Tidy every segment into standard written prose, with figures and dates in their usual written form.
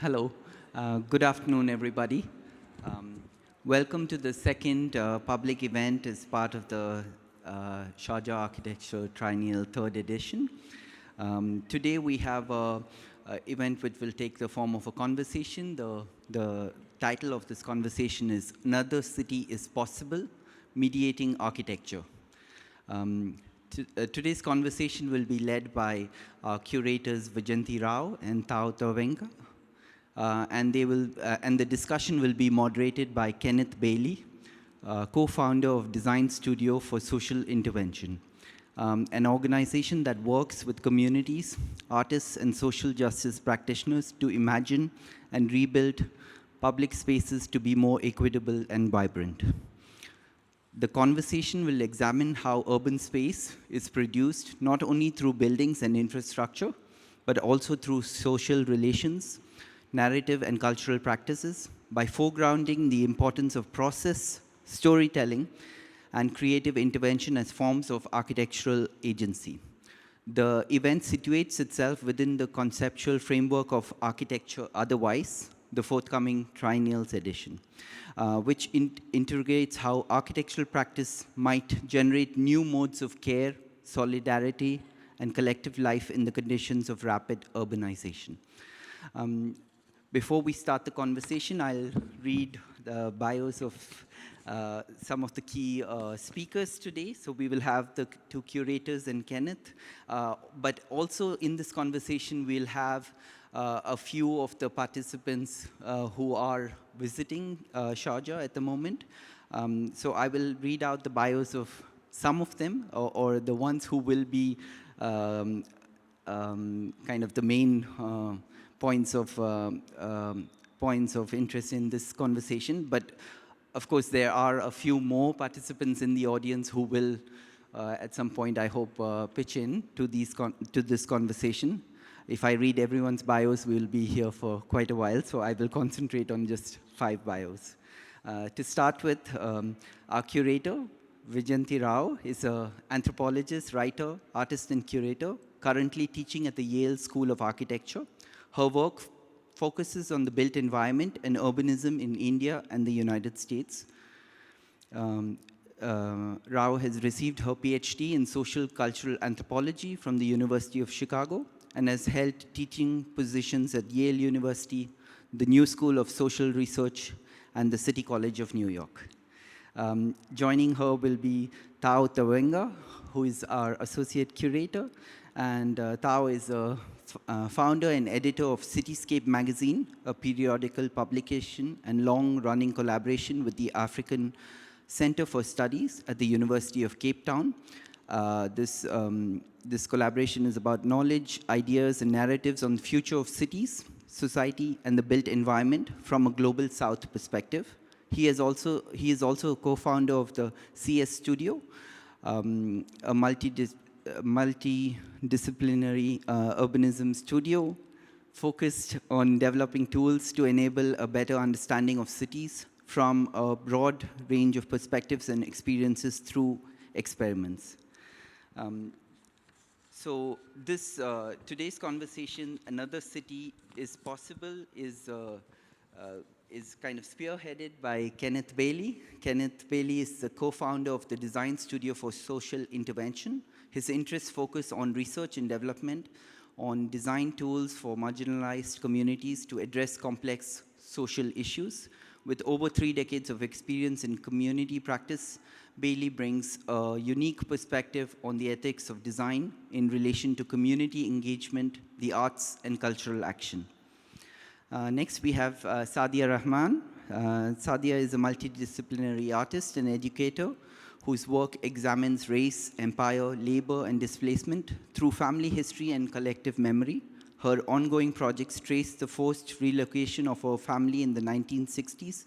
Hello. Good afternoon, everybody. Welcome to the second public event as part of the Sharjah Architecture Triennial 3rd edition. Today we have an event which will take the form of a conversation. The title of this conversation is Another City is Possible, Mediating Architecture. Today's conversation will be led by our curators Vyjayanthi and Tavengwa. And the discussion will be moderated by Kenneth Bailey, co-founder of Design Studio for Social Intervention, an organization that works with communities, artists, and social justice practitioners to imagine and rebuild public spaces to be more equitable and vibrant. The conversation will examine how urban space is produced not only through buildings and infrastructure, but also through social relations, narrative and cultural practices by foregrounding the importance of process, storytelling, and creative intervention as forms of architectural agency. The event situates itself within the conceptual framework of Architecture Otherwise, the forthcoming Triennials edition, which interrogates how architectural practice might generate new modes of care, solidarity, and collective life in the conditions of rapid urbanization. Before we start the conversation, I'll read the bios of some of the key speakers today. So we will have the two curators and Kenneth. But also in this conversation, we'll have a few of the participants who are visiting Sharjah at the moment. So I will read out the bios of some of them, or the ones who will be kind of the main points of interest in this conversation. But of course, there are a few more participants in the audience who will, at some point, I hope, pitch in to this conversation. If I read everyone's bios, we'll be here for quite a while, so I will concentrate on just 5 bios. To start with, our curator, Vyjayanthi Rao, is an anthropologist, writer, artist, and curator, currently teaching at the Yale School of Architecture. Her work focuses on the built environment and urbanism in India and the United States. Rao has received her PhD in social cultural anthropology from the University of Chicago and has held teaching positions at Yale University, the New School of Social Research, and the City College of New York. Joining her will be Tavengwa, who is our associate curator, and Tao is a founder and editor of Cityscape magazine, a periodical publication and long-running collaboration with the African Center for Studies at the University of Cape Town. This collaboration is about knowledge, ideas, and narratives on the future of cities, society, and the built environment from a global South perspective. He is also a co-founder of the CS Studio, a multidisciplinary urbanism studio focused on developing tools to enable a better understanding of cities from a broad range of perspectives and experiences through experiments. So this today's conversation, Another City is Possible, is kind of spearheaded by Kenneth Bailey. Kenneth Bailey is the co-founder of the Design Studio for Social Intervention. His interests focus on research and development, on design tools for marginalized communities to address complex social issues. With over 3 decades of experience in community practice, Bailey brings a unique perspective on the ethics of design in relation to community engagement, the arts, and cultural action. Next, we have Sadia Rahman. Sadia is a multidisciplinary artist and educator whose work examines race, empire, labor, and displacement through family history and collective memory. Her ongoing projects trace the forced relocation of her family in the 1960s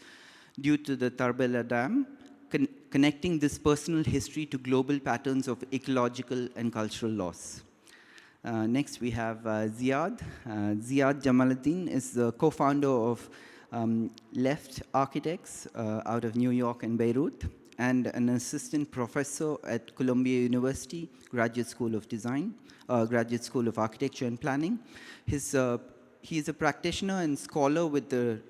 due to the Tarbela Dam, connecting this personal history to global patterns of ecological and cultural loss. Next, we have Ziad. Ziad Jamaluddin is the co-founder of Left Architects out of New York and Beirut, and an assistant professor at Columbia University Graduate School of Design, Graduate School of Architecture and Planning. His he is a practitioner and scholar with the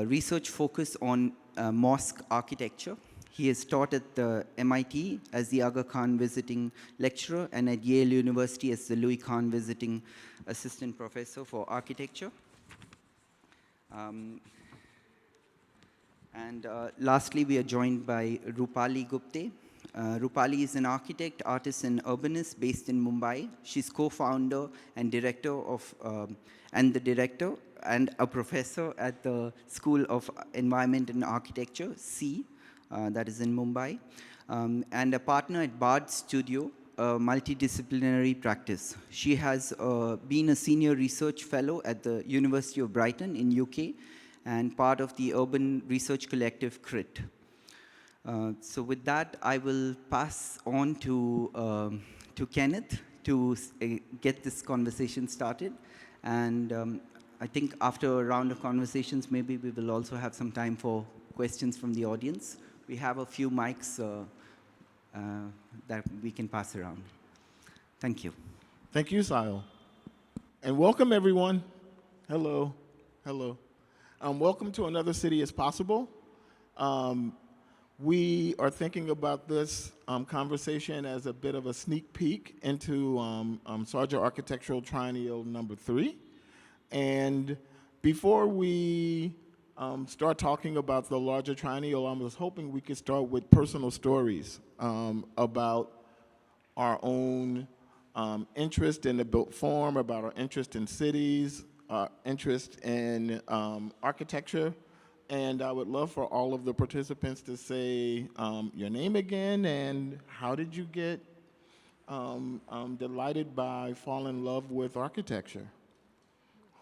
research focus on mosque architecture. He has taught at the MIT as the Aga Khan visiting lecturer and at Yale University as the Louis Kahn visiting assistant professor for architecture. Lastly, we are joined by Rupali Gupte. Rupali is an architect, artist, and urbanist based in Mumbai. She's co-founder and director of, and a professor at the School of Environment and Architecture, C, that is in Mumbai, and a partner at Bard Studio, a multidisciplinary practice. She has been a senior research fellow at the University of Brighton in UK and part of the urban research collective CRIT. So with that, I will pass on to Kenneth to get this conversation started. And I think after a round of conversations, maybe we will also have some time for questions from the audience. We have a few mics that we can pass around. Thank you. Thank you, Sahil. And welcome, everyone. Hello. Hello. Welcome to Another City is Possible. We are thinking about this conversation as a bit of a sneak peek into Sarja Architectural Triennial number 3. And before we start talking about the larger triennial, I was hoping we could start with personal stories about our own interest in the built form, about our interest in cities, our interest in architecture. And I would love for all of the participants to say your name again and how did you get delighted by, fall in love with architecture?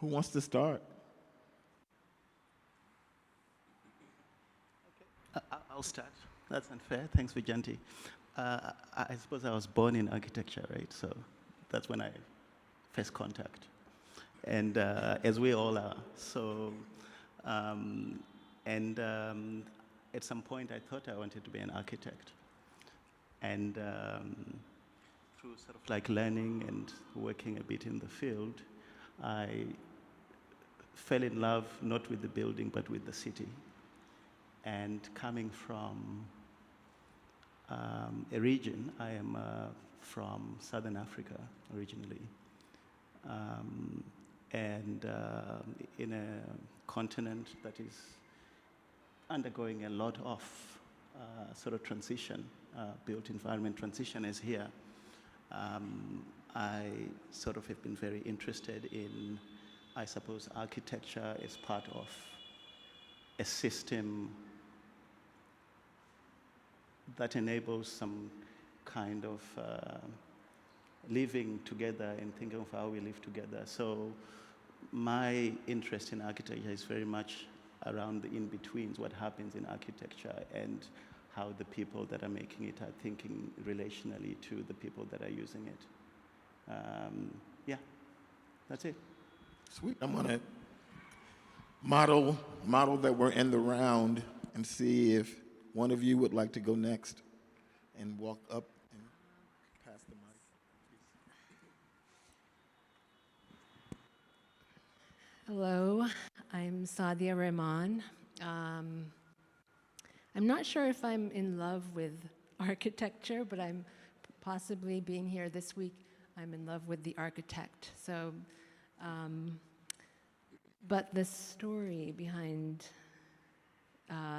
Who wants to start? I'll start. That's unfair. Thanks, Vyjayanthi. I suppose I was born in architecture, right? So that's when I first contact. And as we all are. So, at some point I thought I wanted to be an architect. And through sort of like learning and working a bit in the field, I fell in love not with the building but with the city. And coming from a region, I am from Southern Africa originally, and in a continent that is undergoing a lot of sort of transition, built environment transition is here. I sort of have been very interested in, I suppose, architecture as part of a system that enables some kind of living together and thinking of how we live together. So my interest in architecture is very much around the in-betweens, what happens in architecture and how the people that are making it are thinking relationally to the people that are using it. Yeah, that's it. Sweet. I'm gonna model that we're in the round and see if one of you would like to go next and walk up and pass the mic. Hello, I'm Sadia Rahman. I'm not sure if I'm in love with architecture, but I'm possibly being here this week, I'm in love with the architect. So, but the story behind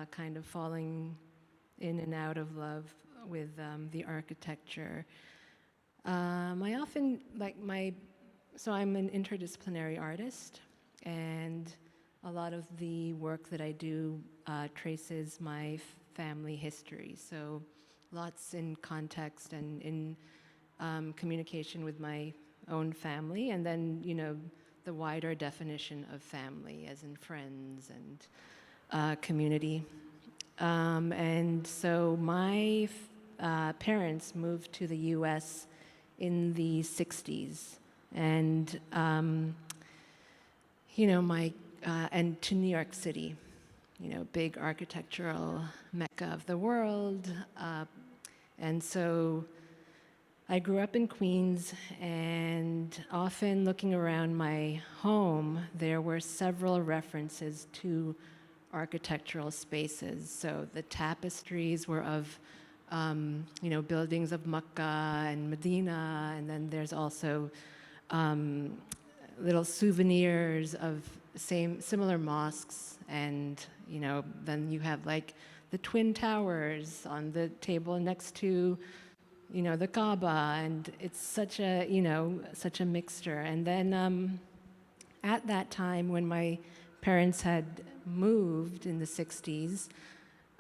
kind of falling in and out of love with the architecture. So I'm an interdisciplinary artist, and a lot of the work that I do traces my family history. So lots in context and in communication with my own family, and then, you know, the wider definition of family, as in friends and community. And so my parents moved to the US in the 60s. And, you know, and to New York City, you know, big architectural mecca of the world. And so I grew up in Queens, and often looking around my home, there were several references to architectural spaces. So the tapestries were of, buildings of Makkah and Medina, and then there's also little souvenirs of similar mosques, and then you have like the Twin Towers on the table next to the Kaaba, and it's such a mixture. And then at that time, when my parents had moved in the 60s,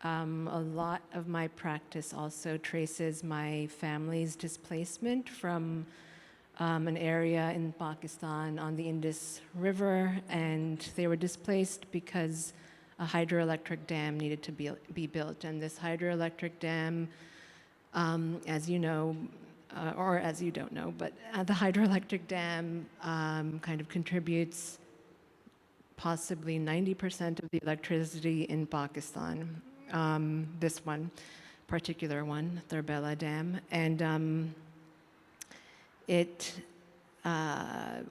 a lot of my practice also traces my family's displacement from an area in Pakistan on the Indus River, and they were displaced because a hydroelectric dam needed to be built. And this hydroelectric dam, as you know, or as you don't know, but the hydroelectric dam kind of contributes possibly 90% of the electricity in Pakistan, this one, particular one, Tarbela Dam. And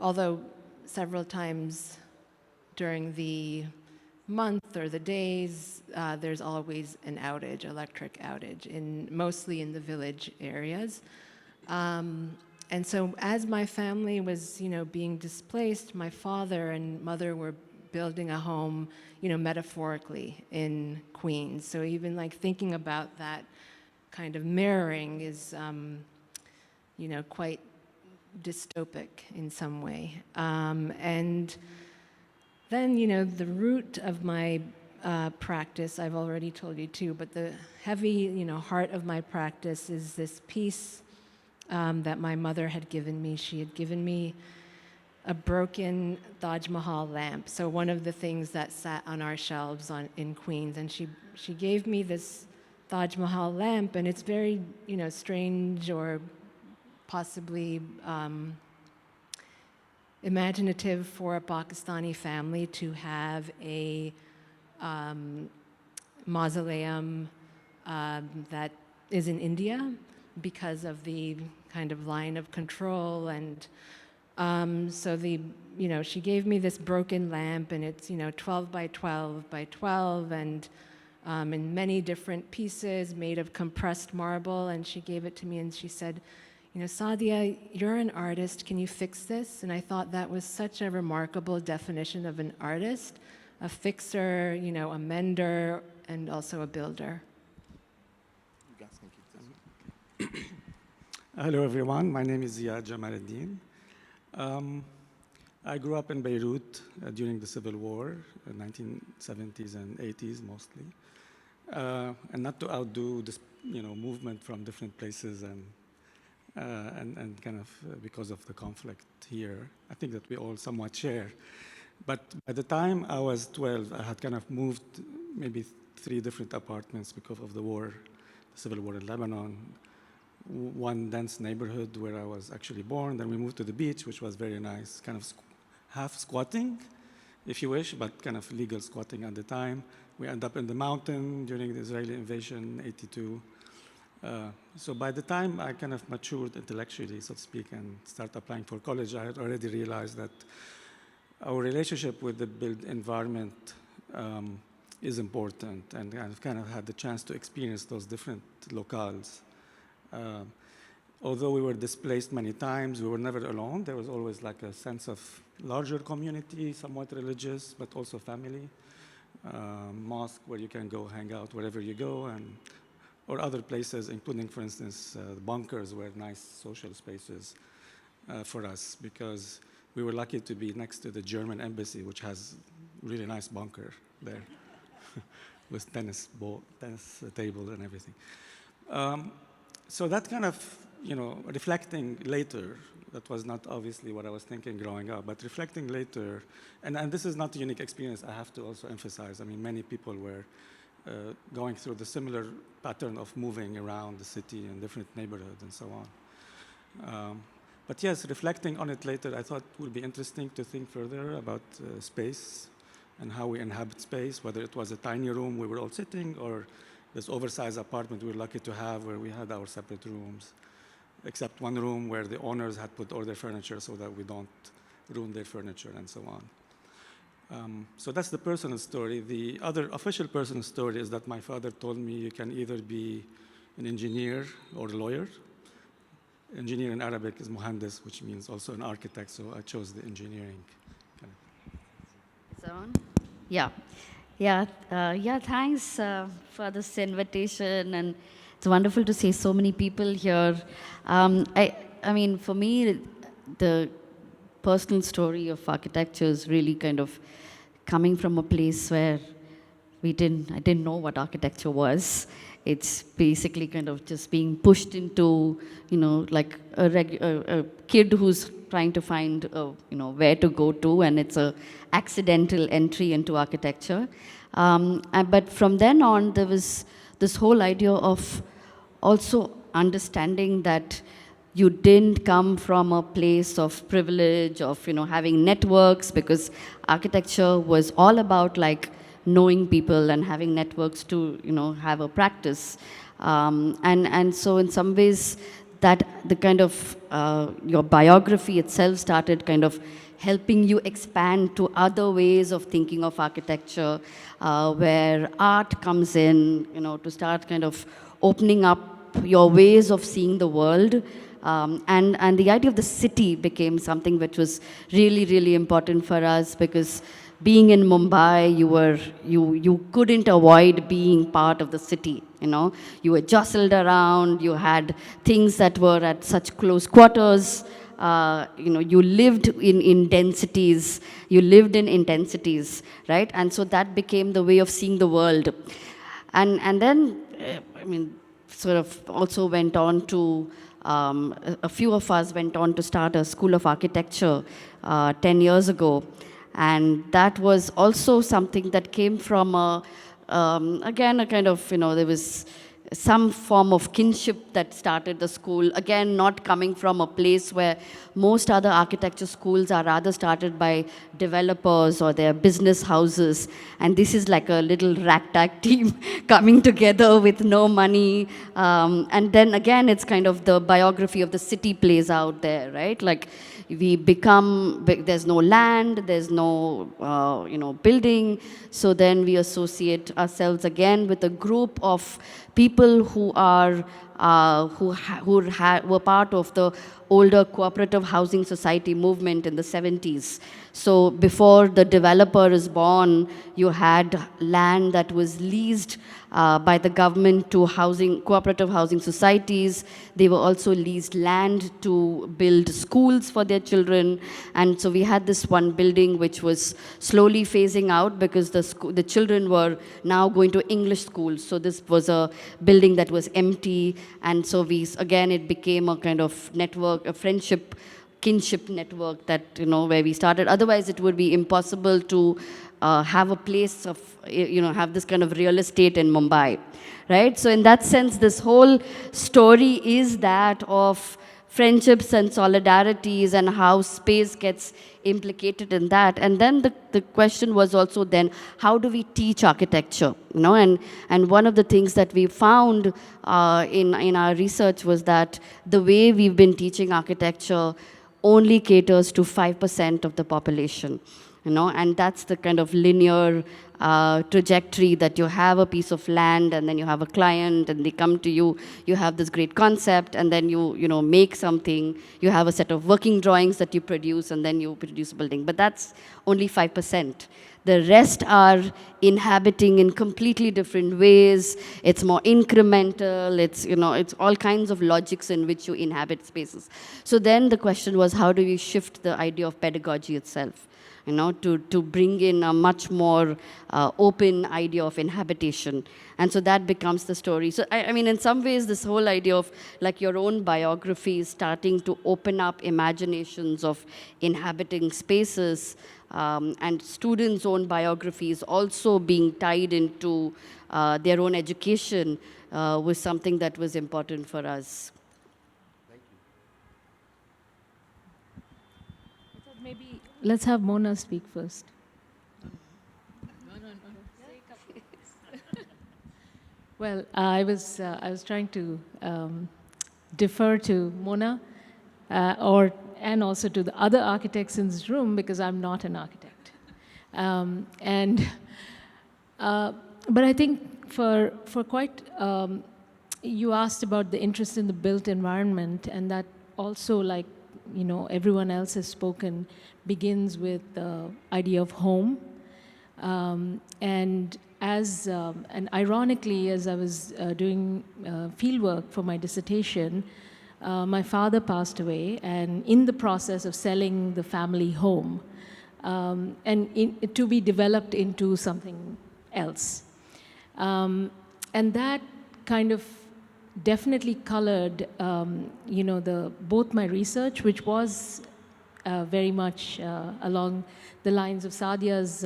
although several times during the month or the days, there's always an outage, electric outage, mostly in the village areas. And so as my family was, being displaced, my father and mother were building a home, metaphorically in Queens. So even like thinking about that kind of mirroring is, quite dystopic in some way. And then, the root of my practice, I've already told you too, but the heavy, heart of my practice is this piece that my mother had given me. She had given me a broken Taj Mahal lamp, so one of the things that sat on our shelves in Queens. And she gave me this Taj Mahal lamp, and it's very, strange or possibly imaginative for a Pakistani family to have a mausoleum that is in India because of the kind of line of control. And so she gave me this broken lamp, and it's 12 by 12 by 12, and in many different pieces made of compressed marble. And she gave it to me, and she said, Sadia, you're an artist, can you fix this? And I thought that was such a remarkable definition of an artist, a fixer, a mender, and also a builder. You guys can keep this. Hello, everyone. My name is Ziad Jamaluddin. I grew up in Beirut during the Civil War, 1970s and 80s mostly. And not to outdo this, movement from different places and kind of because of the conflict here, I think that we all somewhat share. But by the time I was 12, I had kind of moved maybe 3 different apartments because of the war, the Civil War in Lebanon. One dense neighborhood where I was actually born. Then we moved to the beach, which was very nice, kind of half squatting, if you wish, but kind of legal squatting at the time. We ended up in the mountain during the Israeli invasion, 82. So by the time I kind of matured intellectually, so to speak, and started applying for college, I had already realized that our relationship with the built environment is important, and I've kind of had the chance to experience those different locales. Although we were displaced many times, we were never alone. There was always like a sense of larger community, somewhat religious, but also family. Mosque where you can go hang out wherever you go, or other places, including, for instance, bunkers were nice social spaces for us, because we were lucky to be next to the German embassy, which has a really nice bunker there with tennis table and everything. So that kind of, reflecting later, that was not obviously what I was thinking growing up, but reflecting later, and this is not a unique experience, I have to also emphasize. I mean, many people were going through the similar pattern of moving around the city in different neighborhoods and so on. But yes, reflecting on it later, I thought it would be interesting to think further about space and how we inhabit space, whether it was a tiny room we were all sitting, or this oversized apartment we were lucky to have where we had our separate rooms. except one room where the owners had put all their furniture so that we don't ruin their furniture and so on. So that's the personal story. The other official personal story is that my father told me you can either be an engineer or a lawyer. Engineer in Arabic is muhandis, which means also an architect, so I chose the engineering. Is that on? Yeah. Yeah, thanks for this invitation, and it's wonderful to see so many people here. I mean, for me, the personal story of architecture is really kind of coming from a place where I didn't know what architecture was. It's basically kind of just being pushed into, like a kid who's trying to find, where to go to, and it's a accidental entry into architecture. But from then on, there was this whole idea of also understanding that you didn't come from a place of privilege, of having networks, because architecture was all about like knowing people and having networks to have a practice. And so in some ways, that the kind of your biography itself started kind of helping you expand to other ways of thinking of architecture, where art comes in, to start kind of opening up your ways of seeing the world. And the idea of the city became something which was really, really important for us, because being in Mumbai, you couldn't avoid being part of the city. You were jostled around. You had things that were at such close quarters. You lived in densities. You lived in intensities, right? And so that became the way of seeing the world. And then, sort of also went on to. A few of us went on to start a school of architecture 10 years ago. And that was also something that came from, again, a kind of, there was some form of kinship that started the school. Again, not coming from a place where most other architecture schools are rather started by developers or their business houses. And this is like a little ragtag team coming together with no money. And then again, it's kind of the biography of the city plays out there, right? Like we become, there's no land, there's no, building. So then we associate ourselves again with a group of people who are were part of the older cooperative housing society movement in the 70s. So before the developer is born, you had land that was leased by the government to cooperative housing societies. They were also leased land to build schools for their children. And so we had this one building which was slowly phasing out because the children were now going to English schools. So this was a building that was empty. And so it became a kind of network, a friendship, kinship network that, where we started. Otherwise, it would be impossible to have a place of, have this kind of real estate in Mumbai, right? So in that sense, this whole story is that of friendships and solidarities and how space gets implicated in that. And then the question was also then, how do we teach architecture? And one of the things that we found in our research was that the way we've been teaching architecture only caters to 5% of the population. And that's the kind of linear trajectory that you have a piece of land and then you have a client and they come to you, you have this great concept and then you make something, you have a set of working drawings that you produce and then you produce a building. But that's only 5%. The rest are inhabiting in completely different ways. It's more incremental. It's all kinds of logics in which you inhabit spaces. So then the question was, how do we shift the idea of pedagogy itself? To bring in a much more open idea of inhabitation. And so that becomes the story. So, in some ways, this whole idea of like your own biography is starting to open up imaginations of inhabiting spaces, and students' own biographies also being tied into their own education was something that was important for us. Maybe let's have Mona speak first. Well, I was trying to defer to Mona and also to the other architects in this room because I'm not an architect. But I think for quite, you asked about the interest in the built environment, and that also, like, you know, everyone else has spoken, begins with the idea of home. And ironically, as I was doing fieldwork for my dissertation, my father passed away, and in the process of selling the family home, to be developed into something else. And that kind of definitely colored, you know, both my research, which was very much along the lines of Sadia's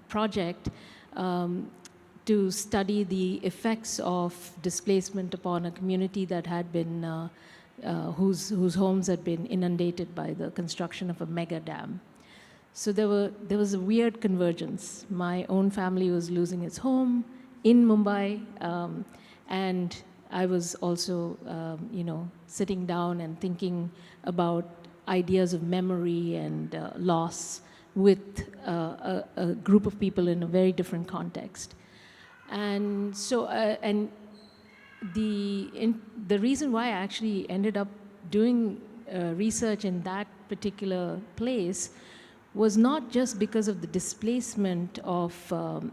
project, to study the effects of displacement upon a community that had been, whose homes had been inundated by the construction of a mega dam. So there was a weird convergence. My own family was losing its home in Mumbai, and I was also, you know, sitting down and thinking about ideas of memory and loss with a group of people in a very different context. And so, the reason why I actually ended up doing research in that particular place was not just because of the displacement of,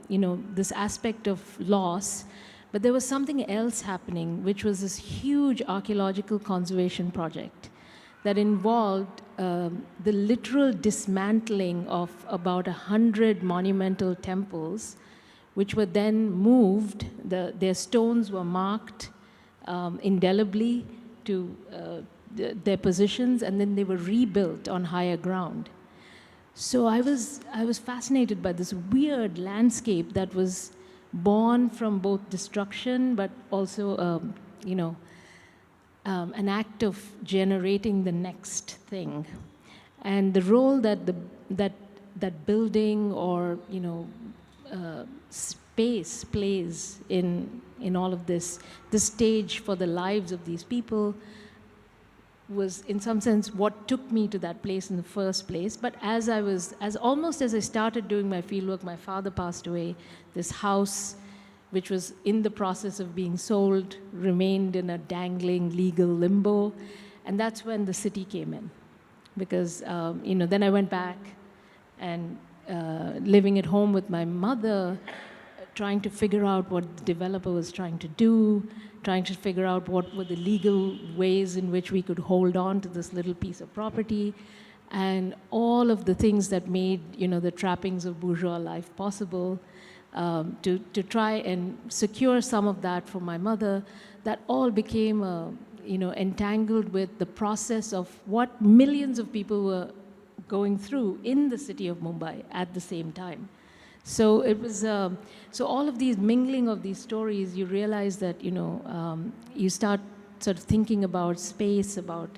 you know, this aspect of loss, but there was something else happening, which was this huge archaeological conservation project that involved the literal dismantling of about 100 monumental temples, which were then moved. Their stones were marked indelibly to their positions, and then they were rebuilt on higher ground. So I was fascinated by this weird landscape that was born from both destruction, but also, you know, an act of generating the next thing, and the role that that building or, you know, space plays in all of this, the stage for the lives of these people, was in some sense what took me to that place in the first place. But almost as I started doing my fieldwork, my father passed away. This house, which was in the process of being sold, remained in a dangling legal limbo. And that's when the city came in. Because, you know, then I went back and living at home with my mother, trying to figure out what the developer was trying to do, trying to figure out what were the legal ways in which we could hold on to this little piece of property, and all of the things that made, you know, the trappings of bourgeois life possible, to try and secure some of that for my mother. That all became, you know, entangled with the process of what millions of people were going through in the city of Mumbai at the same time. So it was, so all of these mingling of these stories, you realize that, you know, you start sort of thinking about space, about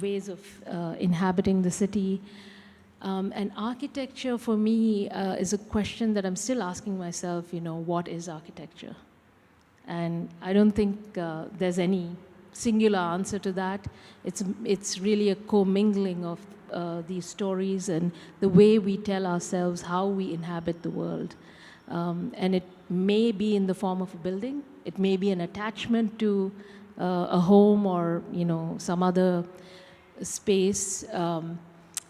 ways of inhabiting the city. And architecture for me is a question that I'm still asking myself, you know, what is architecture? And I don't think there's any singular answer to that. It's really a commingling of these stories and the way we tell ourselves how we inhabit the world. And it may be in the form of a building. It may be an attachment to a home or, you know, some other space.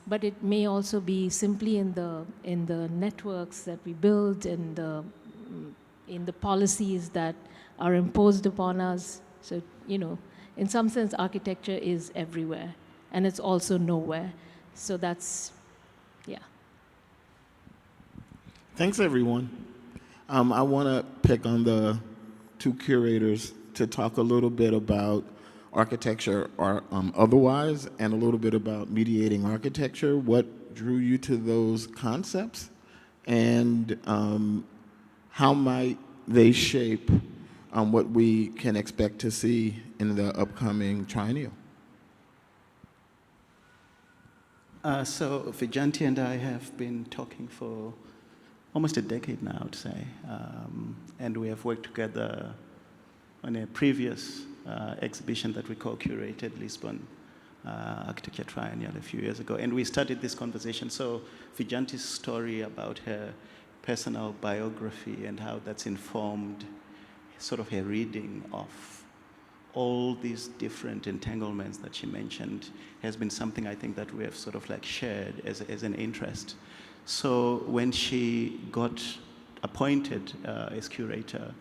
But it may also be simply in the networks that we build, in the policies that are imposed upon us. So, you know, in some sense, architecture is everywhere, and it's also nowhere. So that's, yeah. Thanks, everyone. I want to pick on the two curators to talk a little bit about architecture or otherwise, and a little bit about mediating architecture. What drew you to those concepts, and how might they shape what we can expect to see in the upcoming triennial? So Vyjayanthi and I have been talking for almost a decade now, I would say, and we have worked together on a previous exhibition that we co-curated, Lisbon Architecture Triennial, a few years ago. And we started this conversation. So Vyjayanthi's story about her personal biography and how that's informed sort of her reading of all these different entanglements that she mentioned has been something I think that we have sort of like shared as an interest. So when she got appointed as curator,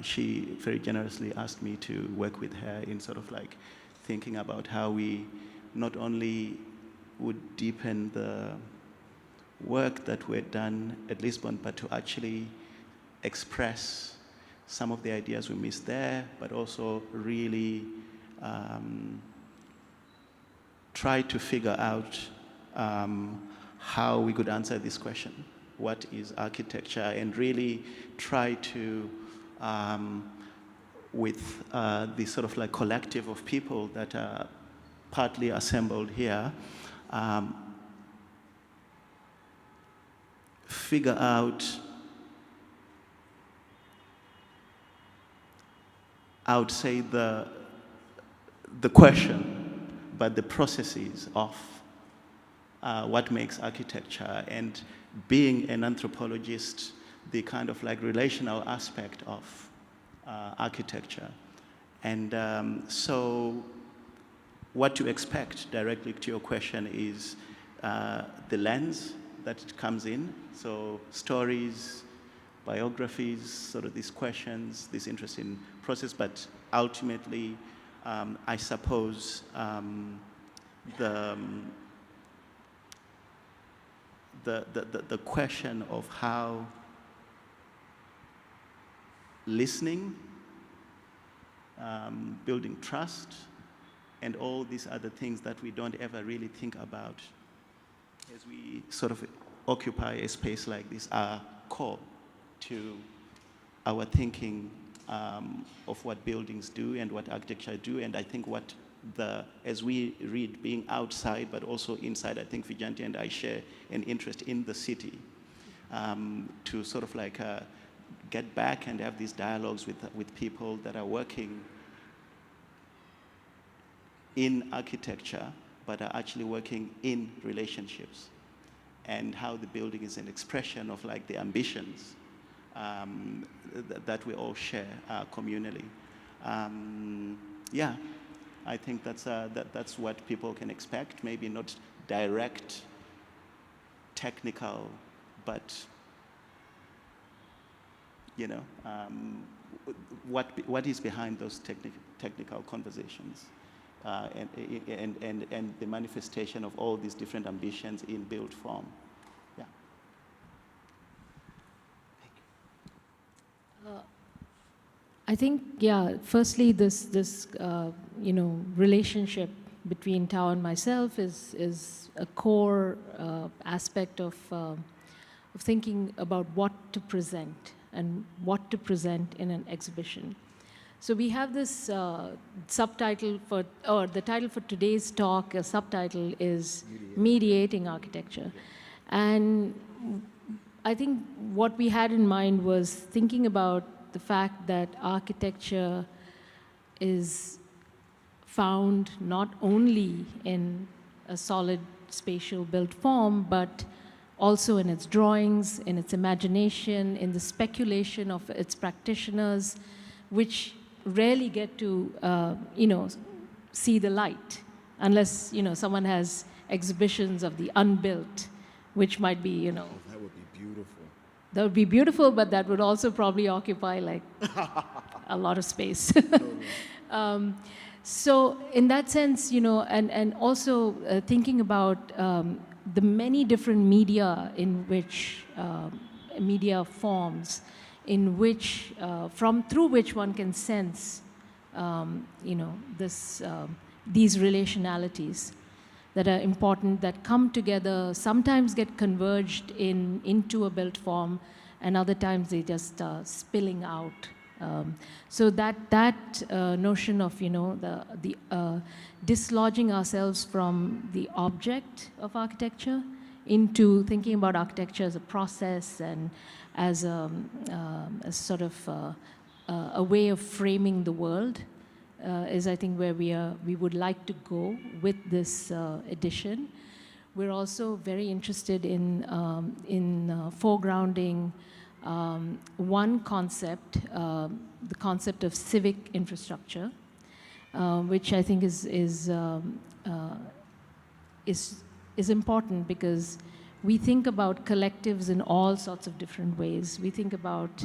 she very generously asked me to work with her in sort of like thinking about how we not only would deepen the work that we'd done at Lisbon, but to actually express some of the ideas we missed there, but also really try to figure out how we could answer this question. What is architecture? And really try to, with the sort of like collective of people that are partly assembled here, figure out, I would say the question, but the processes of what makes architecture, and being an anthropologist, the kind of like relational aspect of architecture. And so what to expect, directly to your question, is the lens that it comes in. So stories, biographies, sort of these questions, this interesting process, but ultimately, I suppose the question of how listening, building trust, and all these other things that we don't ever really think about as we sort of occupy a space like this are core to our thinking of what buildings do and what architecture do. And I think what as we read, being outside but also inside, I think Vyjayanthi and I share an interest in the city, to sort of like get back and have these dialogues with people that are working in architecture but are actually working in relationships, and how the building is an expression of like the ambitions that we all share communally. Yeah, I think that's what people can expect. Maybe not direct, technical, but you know, what is behind those technical conversations, and the manifestation of all these different ambitions in built form. Yeah. I think, yeah, firstly, this you know, relationship between Tao and myself is a core aspect of thinking about what to present and what to present in an exhibition. So we have this subtitle for, or the title for today's talk, a subtitle is Mediating Architecture. And I think what we had in mind was thinking about the fact that architecture is found not only in a solid spatial built form, but also in its drawings, in its imagination, in the speculation of its practitioners, which rarely get to, you know, see the light, unless, you know, someone has exhibitions of the unbuilt, which might be, you know. That would be beautiful. That would be beautiful, but that would also probably occupy like a lot of space. So in that sense, you know, and also thinking about the many different media in which, media forms, in which, through which one can sense, you know, these relationalities that are important, that come together, sometimes get converged into a built form, and other times they just spilling out. So that notion of, you know, the dislodging ourselves from the object of architecture into thinking about architecture as a process and as a sort of a way of framing the world, is I think where we would like to go with this edition. We're also very interested in foregrounding one concept, the concept of civic infrastructure, which I think is important because we think about collectives in all sorts of different ways. We think about,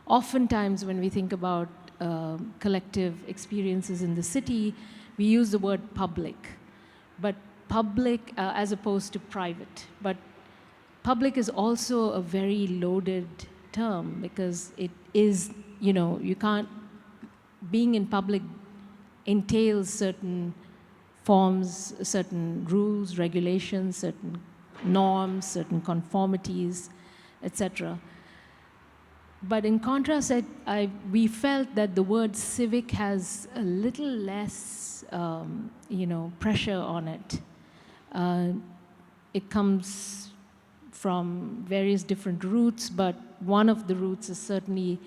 oftentimes when we think about collective experiences in the city, we use the word public, but public as opposed to private. But public is also a very loaded term because it is, you can't, being in public entails certain forms, certain rules, regulations, certain norms, certain conformities, etc. But in contrast, we felt that the word civic has a little less, pressure on it. It comes from various different roots, but one of the roots is certainly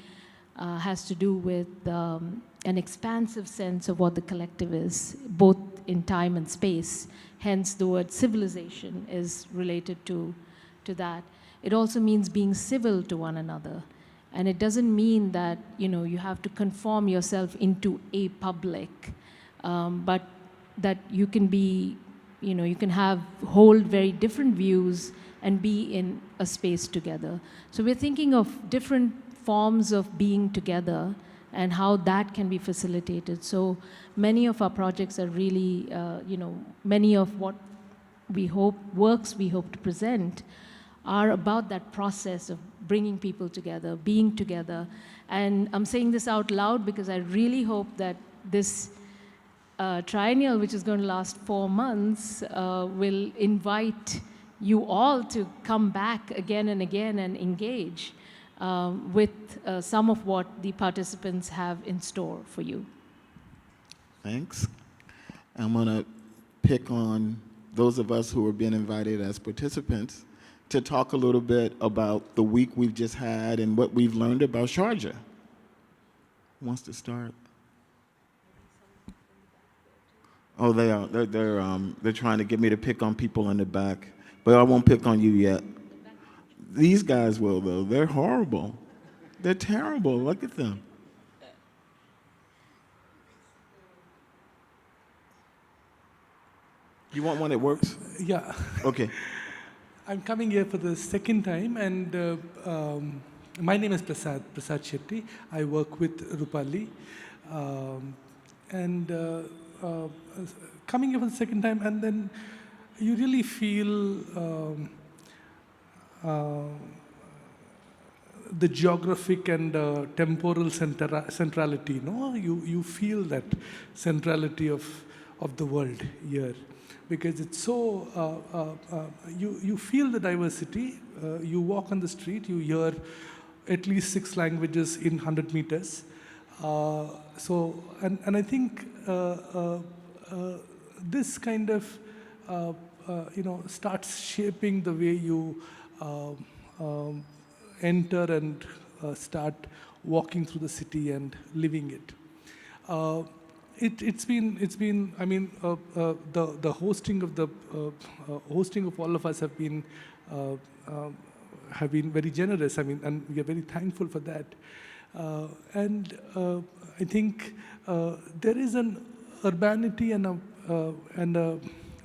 has to do with an expansive sense of what the collective is, both in time and space. Hence, the word civilization is related to that. It also means being civil to one another. And it doesn't mean that, you have to conform yourself into a public, but that you can be, you can hold very different views and be in a space together. So we're thinking of different forms of being together and how that can be facilitated. So many of our projects are really, many of what we hope to present are about that process of bringing people together, being together. And I'm saying this out loud because I really hope that this triennial, which is going to last 4 months, will invite you all to come back again and again and engage with some of what the participants have in store for you. Thanks. I'm going to pick on those of us who are being invited as participants to talk a little bit about the week we've just had and what we've learned about Sharjah. Who wants to start? Oh, they are. They're trying to get me to pick on people in the back, but I won't pick on you yet. These guys will, though. They're horrible. They're terrible. Look at them. You want one that works? Yeah. Okay. I'm coming here for the second time, and my name is Prasad Shetty. I work with Rupali. Coming here for the second time, and then you really feel the geographic and temporal centrality. No, you feel that centrality of the world here, because it's so, you feel the diversity. You walk on the street, you hear at least 6 languages in 100 meters. And I think this kind of, starts shaping the way you enter and start walking through the city and living it. It's been. I mean, the hosting of all of us have been very generous. I mean, and we are very thankful for that. I think there is an urbanity and a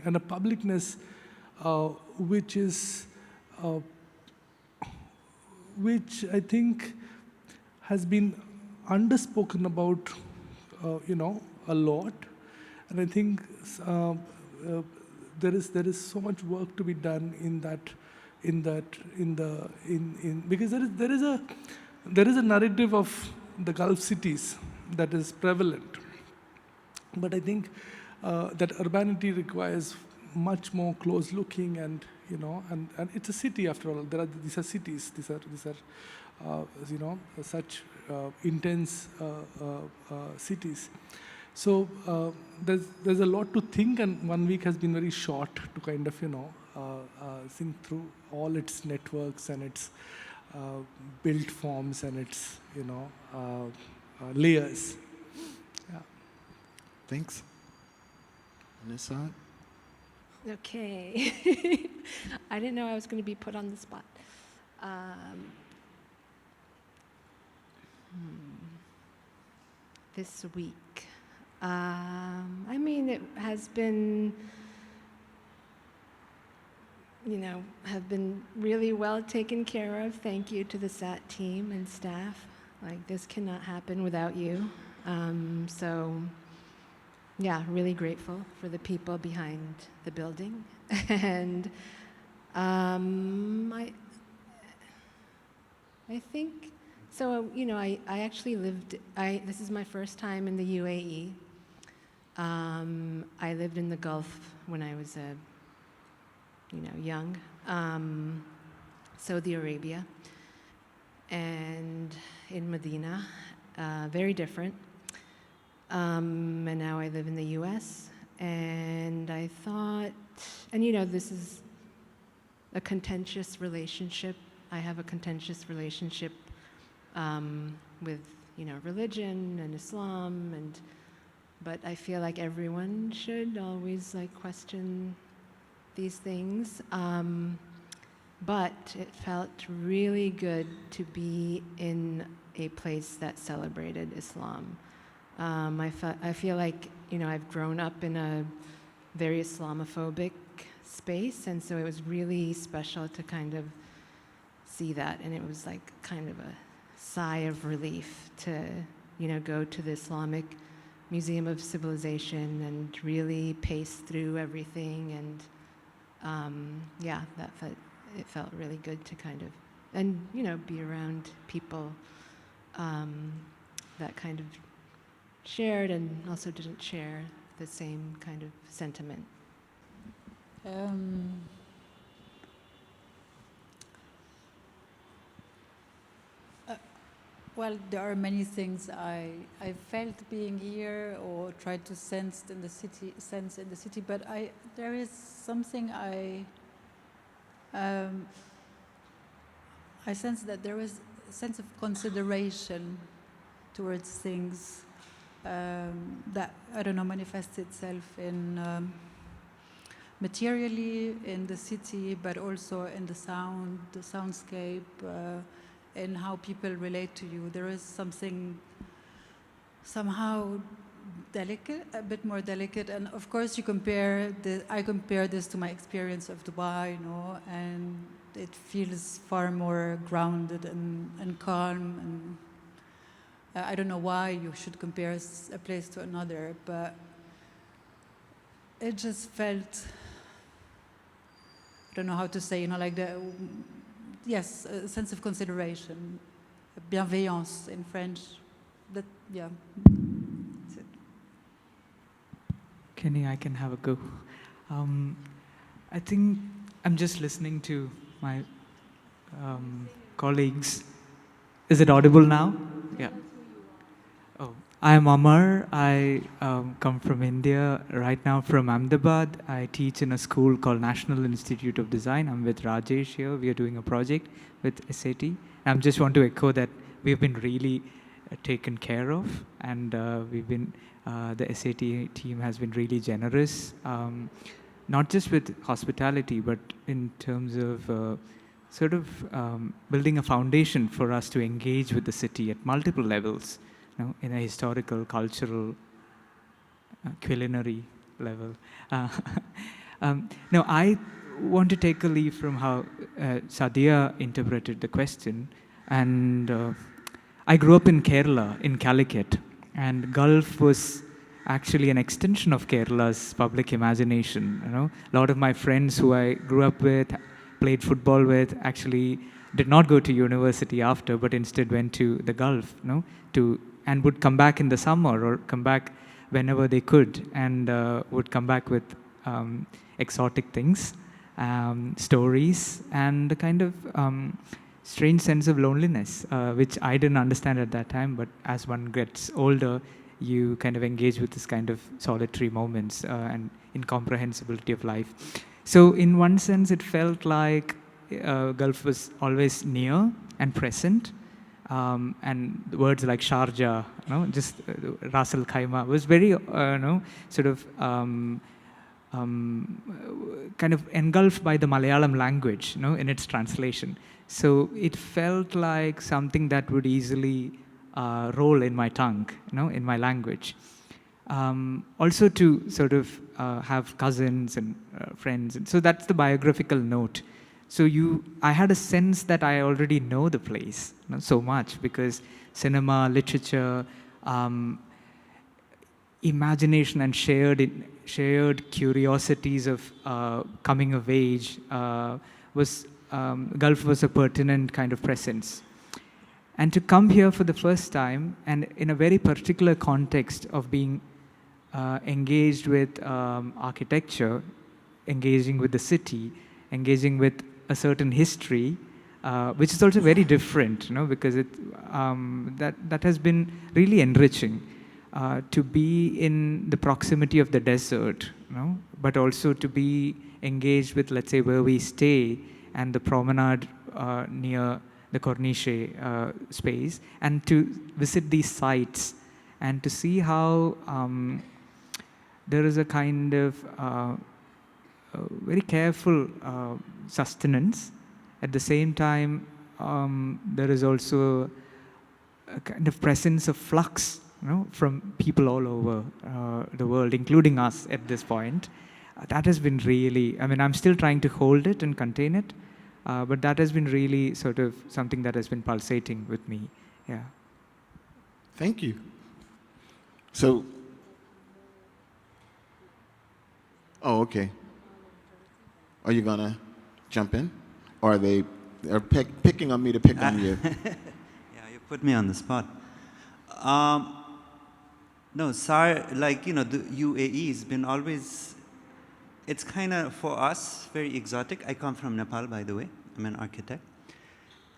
publicness which I think has been underspoken about, a lot, and I think there is so much work to be done because there is a narrative of the Gulf cities that is prevalent, but I think that urbanity requires much more close looking, and and it's a city after all. These are cities. These are such intense cities. So there's a lot to think, and 1 week has been very short to kind of think through all its networks and its built forms and its layers. Yeah. Thanks. On this side. Okay. I didn't know I was going to be put on the spot. This week. I mean, it has been, have been really well taken care of. Thank you to the SAT team and staff. Like, this cannot happen without you. So, yeah, really grateful for the people behind the building. And I think, so, I actually lived, this is my first time in the UAE. I lived in the Gulf when I was, young, Saudi Arabia, and in Medina, very different. And now I live in the US, and I thought, and this is a contentious relationship. I have a contentious relationship with, religion and Islam, but I feel like everyone should always question these things. But it felt really good to be in a place that celebrated Islam. I feel like, I've grown up in a very Islamophobic space, and so it was really special to kind of see that, and it was like kind of a sigh of relief to, go to the Islamic Museum of Civilization and really pace through everything, and yeah, it felt really good to kind of, and be around people that kind of shared and also didn't share the same kind of sentiment. Well, there are many things I felt being here or tried to sense in the city, but there is something I sense that there is a sense of consideration towards things that, I don't know, manifests itself in materially in the city, but also in the soundscape, in how people relate to you. There is something somehow delicate, a bit more delicate, and of course I compare this to my experience of Dubai, and it feels far more grounded and calm, and I don't know why you should compare a place to another, but it just felt, I don't know how to say, yes, a sense of consideration, bienveillance in French. That's it. Kenny, I can have a go. I think I'm just listening to my colleagues. Is it audible now? Yeah. Oh, I'm Amar. I come from India, right now from Ahmedabad. I teach in a school called National Institute of Design. I'm with Rajesh here. We are doing a project with SAT. I just want to echo that we've been really taken care of, and the SAT team has been really generous, not just with hospitality, but in terms of building a foundation for us to engage with the city at multiple levels, in a historical, cultural, culinary level. Now, I want to take a leaf from how Sadia interpreted the question. And I grew up in Kerala, in Calicut, and Gulf was actually an extension of Kerala's public imagination. A lot of my friends who I grew up with, played football with, actually did not go to university after, but instead went to the Gulf, and would come back in the summer or come back whenever they could, and would come back with exotic things, stories, and a kind of strange sense of loneliness, which I didn't understand at that time, but as one gets older, you kind of engage with this kind of solitary moments and incomprehensibility of life. So in one sense, it felt like Gulf was always near and present, And words like Sharjah, just Ras Al Khaimah was very, sort of kind of engulfed by the Malayalam language, in its translation. So it felt like something that would easily roll in my tongue, in my language. Also to sort of have cousins and friends. And so that's the biographical note. So I had a sense that I already know the place so much, because cinema, literature, imagination and shared curiosities of coming of age Gulf was a pertinent kind of presence. And to come here for the first time, and in a very particular context of being engaged with architecture, engaging with the city, engaging with a certain history, which is also very different, because that has been really enriching. To be in the proximity of the desert, but also to be engaged with, let's say, where we stay and the promenade near the Corniche space, and to visit these sites and to see how there is a kind of very careful sustenance. At the same time, there is also a kind of presence of flux, from people all over the world, including us at this point. That has been really, I'm still trying to hold it and contain it, but that has been really sort of something that has been pulsating with me. Yeah. Thank you. So, okay. Are you gonna jump in? Or are they're picking on me to pick on you? Yeah, you put me on the spot. No, the UAE has been always, it's kind of, for us, very exotic. I come from Nepal, by the way. I'm an architect.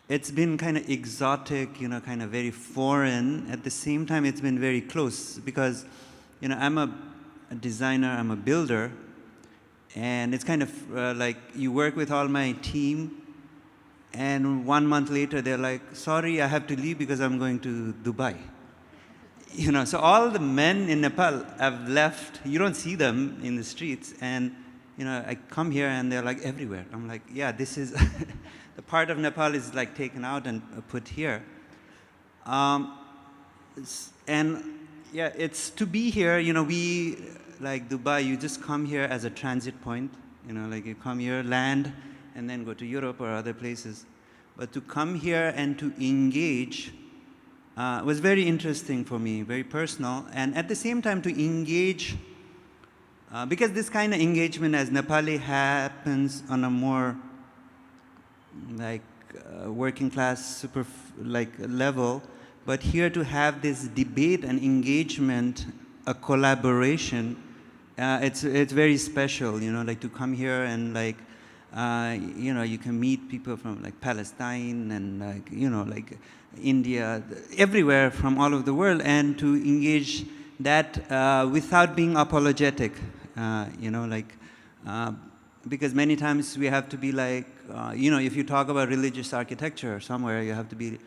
It's been kind of exotic, kind of very foreign. At the same time, it's been very close because, I'm a designer, I'm a builder, and it's kind of like you work with all my team, and 1 month later, they're like, sorry, I have to leave because I'm going to Dubai. So all the men in Nepal have left. You don't see them in the streets. And, I come here and they're like everywhere. I'm like, yeah, this is, the part of Nepal is like taken out and put here. And yeah, it's to be here, we, like Dubai, you just come here as a transit point. Like you come here, land, and then go to Europe or other places. But to come here and to engage was very interesting for me, very personal. And at the same time to engage, because this kind of engagement as Nepali happens on a more like working class level, but here to have this debate and engagement, a collaboration, it's very special, like to come here and like, you can meet people from like Palestine and like India, everywhere from all over the world, and to engage that without being apologetic, because many times we have to be like, if you talk about religious architecture somewhere, you have to be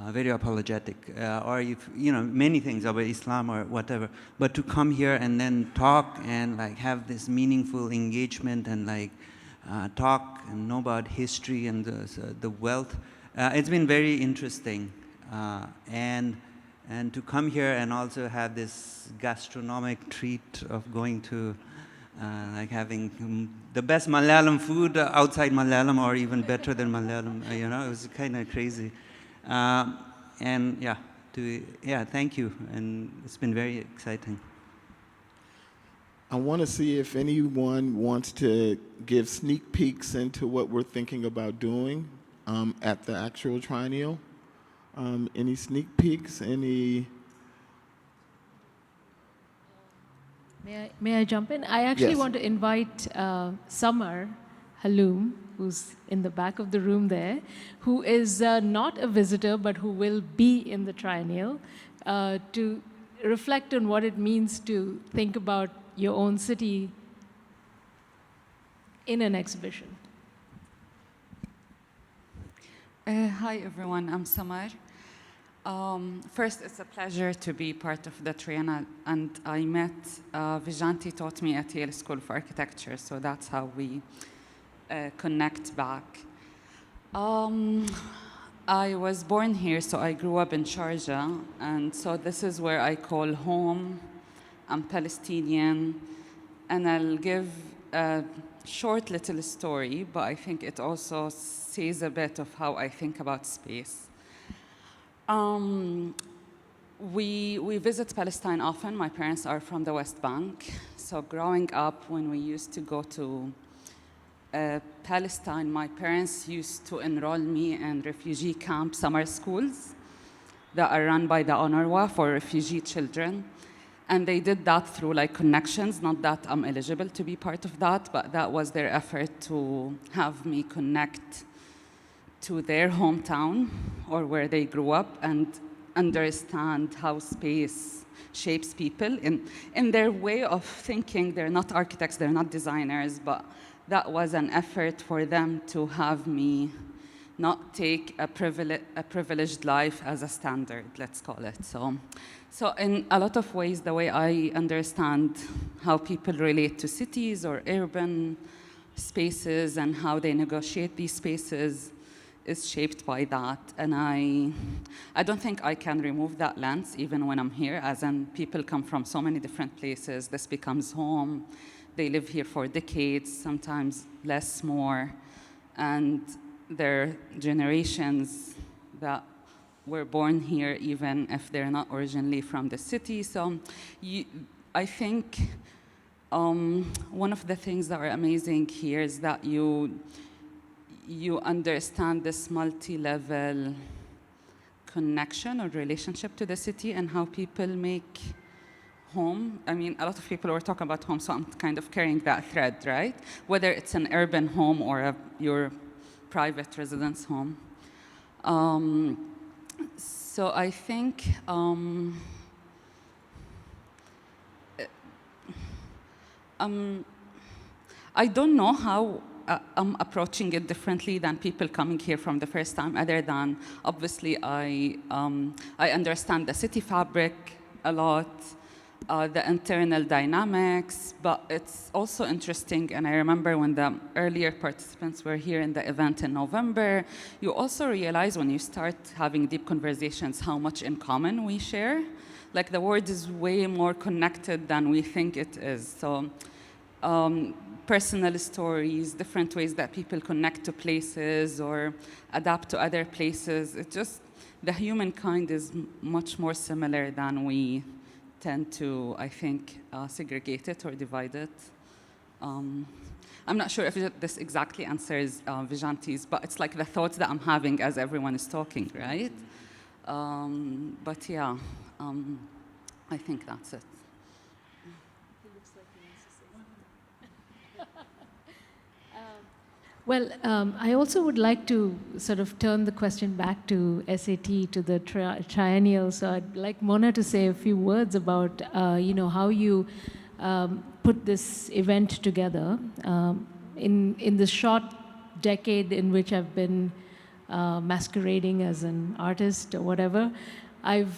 very apologetic, or if, many things about Islam or whatever. But to come here and then talk and like have this meaningful engagement and like talk and know about history and the wealth, it's been very interesting. And to come here and also have this gastronomic treat of going to like having the best Malayalam food outside Malayalam, or even better than Malayalam, it was kind of crazy. And yeah, thank you, and it's been very exciting. I want to see if anyone wants to give sneak peeks into what we're thinking about doing at the actual Triennial. Any sneak peeks? Any? May I jump in? I actually Yes. want to invite Samar Haloom, who's in the back of the room there, who is not a visitor, but who will be in the Triennial, to reflect on what it means to think about your own city in an exhibition. Hi everyone, I'm Samar. First, it's a pleasure to be part of the Triennial, and I met Vyjayanthi taught me at Yale School of Architecture, so that's how we connect back. I was born here, so I grew up in Sharjah, and so this is where I call home. I'm Palestinian, and I'll give a short little story, but I think it also says a bit of how I think about space. We visit Palestine often. My parents are from the West Bank. So growing up, when we used to go to Palestine, my parents used to enroll me in refugee camp summer schools that are run by the UNRWA for refugee children. And they did that through like connections, not that I'm eligible to be part of that, but that was their effort to have me connect to their hometown or where they grew up and understand how space shapes people in their way of thinking. They're not architects, they're not designers, but that was an effort for them to have me not take a privileged life as a standard, let's call it. So in a lot of ways, the way I understand how people relate to cities or urban spaces and how they negotiate these spaces is shaped by that. And I don't think I can remove that lens even when I'm here, as in people come from so many different places. This becomes home. They live here for decades, sometimes less, more. And they're generations that were born here, even if they're not originally from the city. So I think one of the things that are amazing here is that you understand this multi-level connection or relationship to the city and how people make home. I mean, a lot of people were talking about home, so I'm kind of carrying that thread, right? Whether it's an urban home or your private residence home. So I think I don't know how I'm approaching it differently than people coming here from the first time, other than obviously I understand the city fabric a lot, the internal dynamics, but it's also interesting, and I remember when the earlier participants were here in the event in November, you also realize when you start having deep conversations how much in common we share. Like the world is way more connected than we think it is. So personal stories, different ways that people connect to places or adapt to other places. It just, the humankind is much more similar than we tend to, I think, segregate it or divide it. I'm not sure if this exactly answers Vyjayanthi's, but it's like the thoughts that I'm having as everyone is talking, right? But yeah, I think that's it. Well, I also would like to sort of turn the question back to SAT, to the Triennial. So I'd like Mona to say a few words about, how you put this event together. In the short decade in which I've been masquerading as an artist or whatever, I've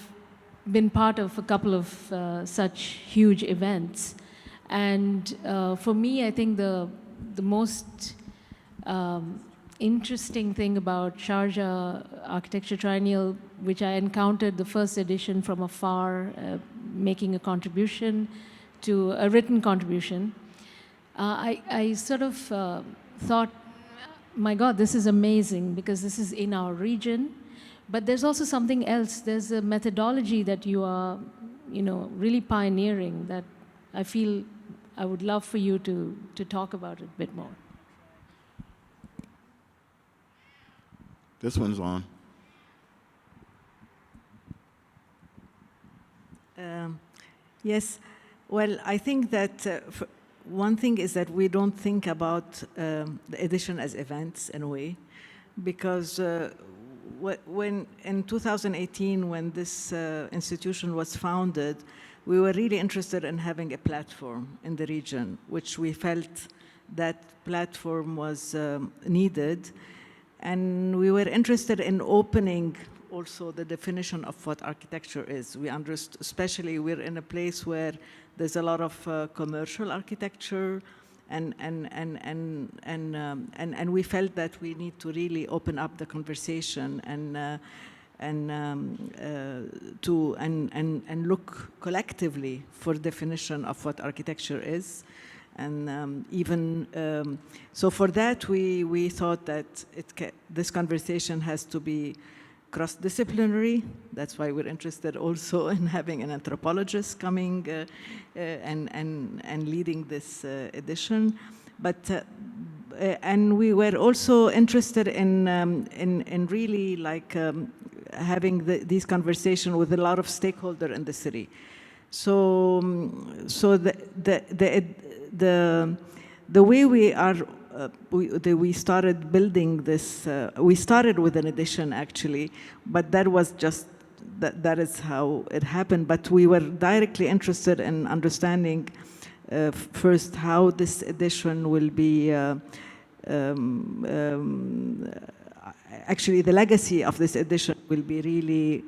been part of a couple of such huge events. And for me, I think the most interesting thing about Sharjah Architecture Triennial, which I encountered the first edition from afar, making a contribution to a written contribution, I sort of thought, my God, this is amazing because this is in our region, but there's also something else. There's a methodology that you are, really pioneering that I feel I would love for you to talk about it a bit more. This one's on. Yes. Well, I think that one thing is that we don't think about the edition as events in a way, because when in 2018, when this institution was founded, we were really interested in having a platform in the region, which we felt that platform was needed. And we were interested in opening also the definition of what architecture is. We understood, especially we're in a place where there's a lot of commercial architecture, and we felt that we need to really open up the conversation and look collectively for definition of what architecture is. And so for that, we thought that this conversation has to be cross-disciplinary. That's why we're interested also in having an anthropologist coming and leading this edition. But and we were also interested in really like having these conversations with a lot of stakeholders in the city. So the way we are, we started building this, we started with an edition actually, but that was just, that is how it happened. But we were directly interested in understanding first how this edition will be, actually the legacy of this edition will be really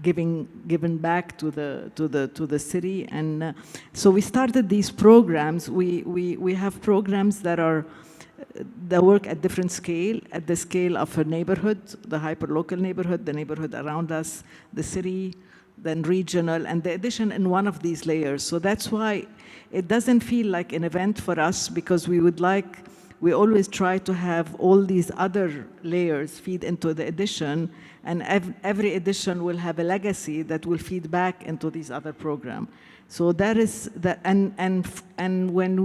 given back to the city. And so we started these programs. We have programs that work at different scale, at the scale of a neighborhood, the hyperlocal neighborhood, the neighborhood around us, the city, then regional, and the edition in one of these layers. So that's why it doesn't feel like an event for us, because we always try to have all these other layers feed into the edition, and every edition will have a legacy that will feed back into these other programs. So that is that, and when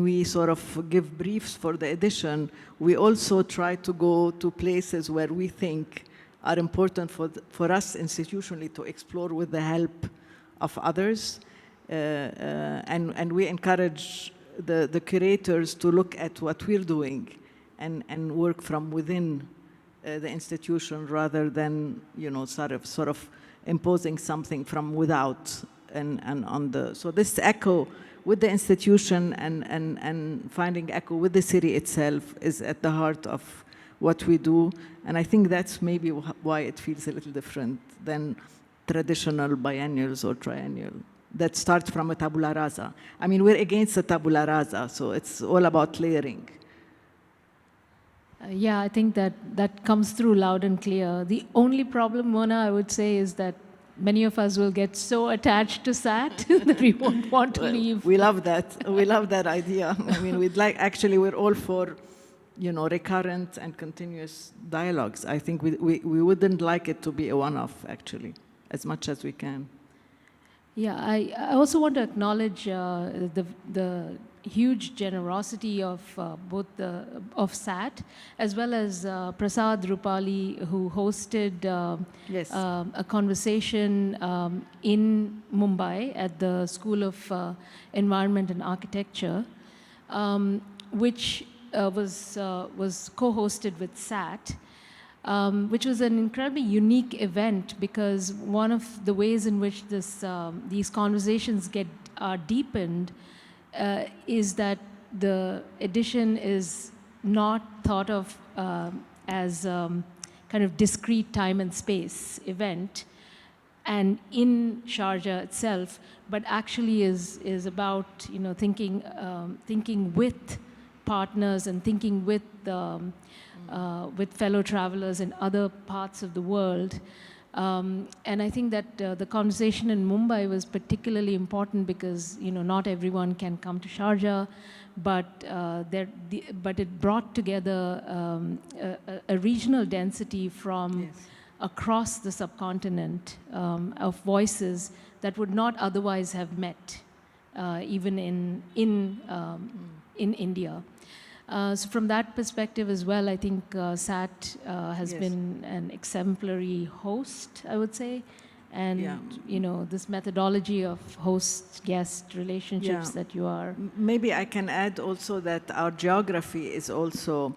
we sort of give briefs for the edition, we also try to go to places where we think are important for us institutionally to explore with the help of others, and we encourage the curators to look at what we're doing and work from within the institution, rather than, you know, sort of imposing something from without and on the. So this echo with the institution and finding echo with the city itself is at the heart of what we do. And I think that's maybe why it feels a little different than traditional biennials or triennial that start from a tabula rasa. I mean, we're against the tabula rasa, so it's all about layering. Yeah, I think that comes through loud and clear. The only problem, Mona, I would say, is that many of us will get so attached to SAT that we won't want to leave. We love that. We love that idea. I mean, actually, we're all for, you know, recurrent and continuous dialogues. I think we wouldn't like it to be a one-off, actually, as much as we can. Yeah, I also want to acknowledge the huge generosity of both of SAT as well as Prasad Rupali, who hosted a conversation in Mumbai at the School of Environment and Architecture, which was co-hosted with SAT. Which was an incredibly unique event, because one of the ways in which these conversations are deepened is that the edition is not thought of as kind of discrete time and space event and in Sharjah itself, but actually is about, you know, thinking with partners and thinking with fellow travelers in other parts of the world. And I think that the conversation in Mumbai was particularly important because, you know, not everyone can come to Sharjah, but it brought together a regional density from across the subcontinent of voices that would not otherwise have met, even in India. So from that perspective as well, I think SAT has been an exemplary host, I would say. And, you know, this methodology of host-guest relationships that you are. Maybe I can add also that our geography is also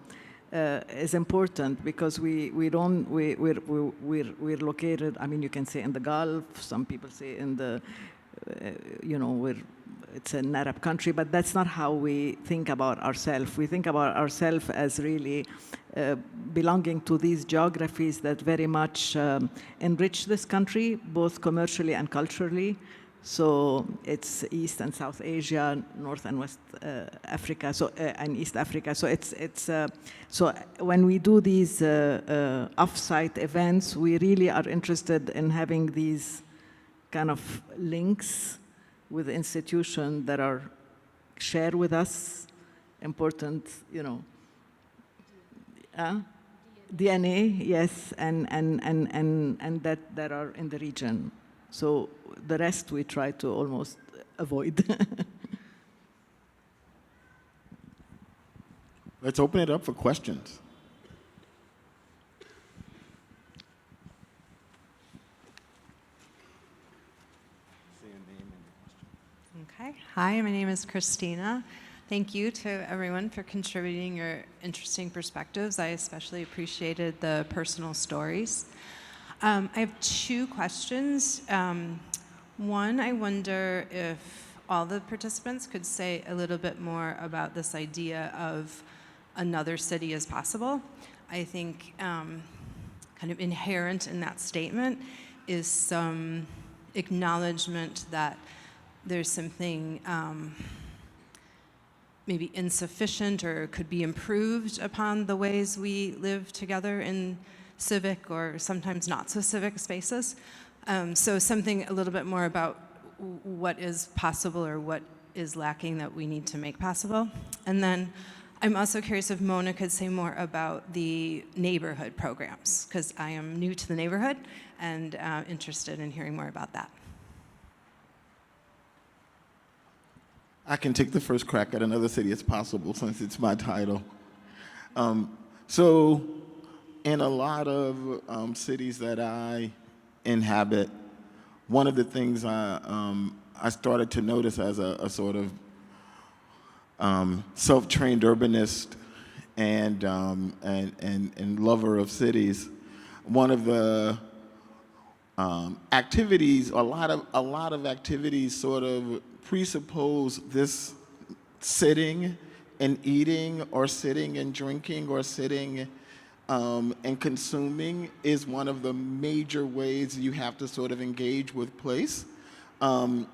is important, because we're located, I mean, you can say in the Gulf, some people say in the, you know, it's an Arab country, but that's not how we think about ourselves. We think about ourselves as really belonging to these geographies that very much enrich this country, both commercially and culturally. So it's East and South Asia, North and West Africa, and East Africa. So so when we do these off-site events, we really are interested in having these kind of links with institutions that are share with us important, DNA, yes, and that are in the region. So the rest we try to almost avoid. Let's open it up for questions. Okay. Hi, my name is Christina. Thank you to everyone for contributing your interesting perspectives. I especially appreciated the personal stories. I have two questions. One, I wonder if all the participants could say a little bit more about this idea of another city as possible. I think kind of inherent in that statement is some acknowledgement that there's something maybe insufficient or could be improved upon the ways we live together in civic or sometimes not so civic spaces. So something a little bit more about what is possible or what is lacking that we need to make possible. And then I'm also curious if Mona could say more about the neighborhood programs, because I am new to the neighborhood and interested in hearing more about that. I can take the first crack at another city as possible since it's my title. So in a lot of cities that I inhabit, one of the things I started to notice as a sort of self-trained urbanist and lover of cities, one of the activities, a lot of activities sort of presuppose this sitting and eating or sitting and drinking or sitting and consuming is one of the major ways you have to sort of engage with place. And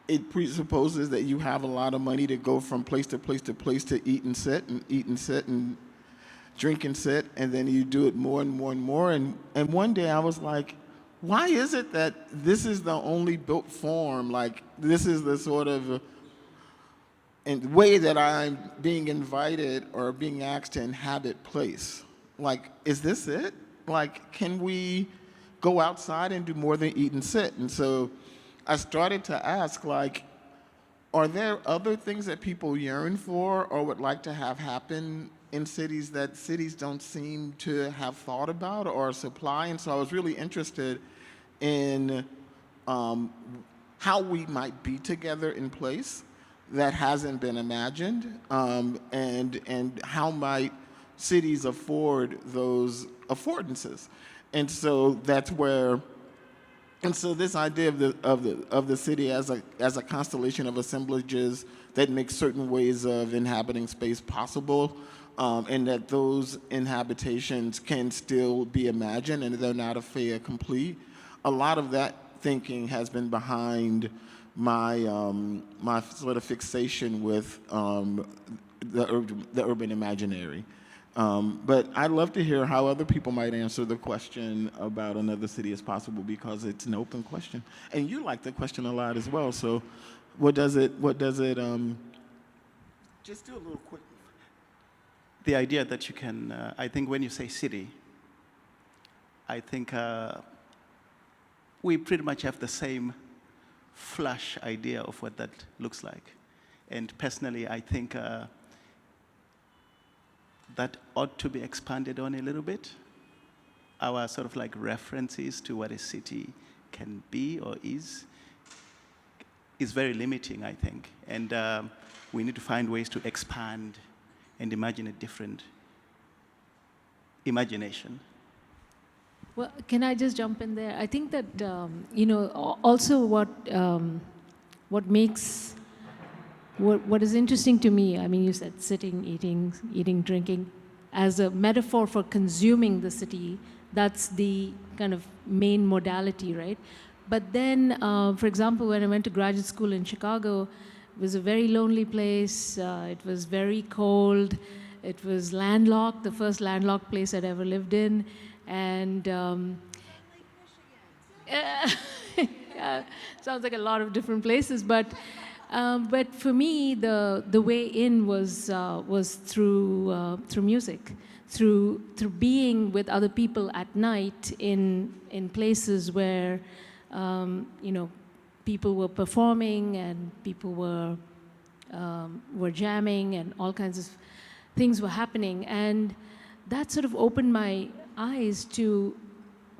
it presupposes that you have a lot of money to go from place to place to place to eat and sit and drink and sit, and then you do it more and more and more. And one day I was like, why is it that this is the only built form? Like, this is the sort of way that I'm being invited or being asked to inhabit place. Like, is this it? Like, can we go outside and do more than eat and sit? And so I started to ask, like, are there other things that people yearn for or would like to have happen in cities that cities don't seem to have thought about or supply? And so I was really interested in how we might be together in place that hasn't been imagined, and how might cities afford those affordances. And so that's where, and so this idea of the city as a constellation of assemblages that make certain ways of inhabiting space possible, and that those inhabitations can still be imagined and they're not a fait accompli. A lot of that thinking has been behind my my sort of fixation with the urban imaginary. But I'd love to hear how other people might answer the question about another city as possible, because it's an open question. And you like the question a lot as well. So what does it, just do a little quick. The idea that you can, I think when you say city, I think we pretty much have the same flash idea of what that looks like. And personally, I think that ought to be expanded on a little bit. Our sort of like references to what a city can be or is very limiting, I think. And we need to find ways to expand and imagine a different imagination. Well, can I just jump in there? I think that, also what makes what is interesting to me, I mean, you said sitting, eating, drinking, as a metaphor for consuming the city. That's the kind of main modality, right? But then, for example, when I went to graduate school in Chicago, it was a very lonely place. It was very cold. It was landlocked, the first landlocked place I'd ever lived in. And yeah, sounds like a lot of different places. But for me, the way in was through music, through being with other people at night in places where people were performing and people were jamming and all kinds of things were happening. And that sort of opened my eyes to,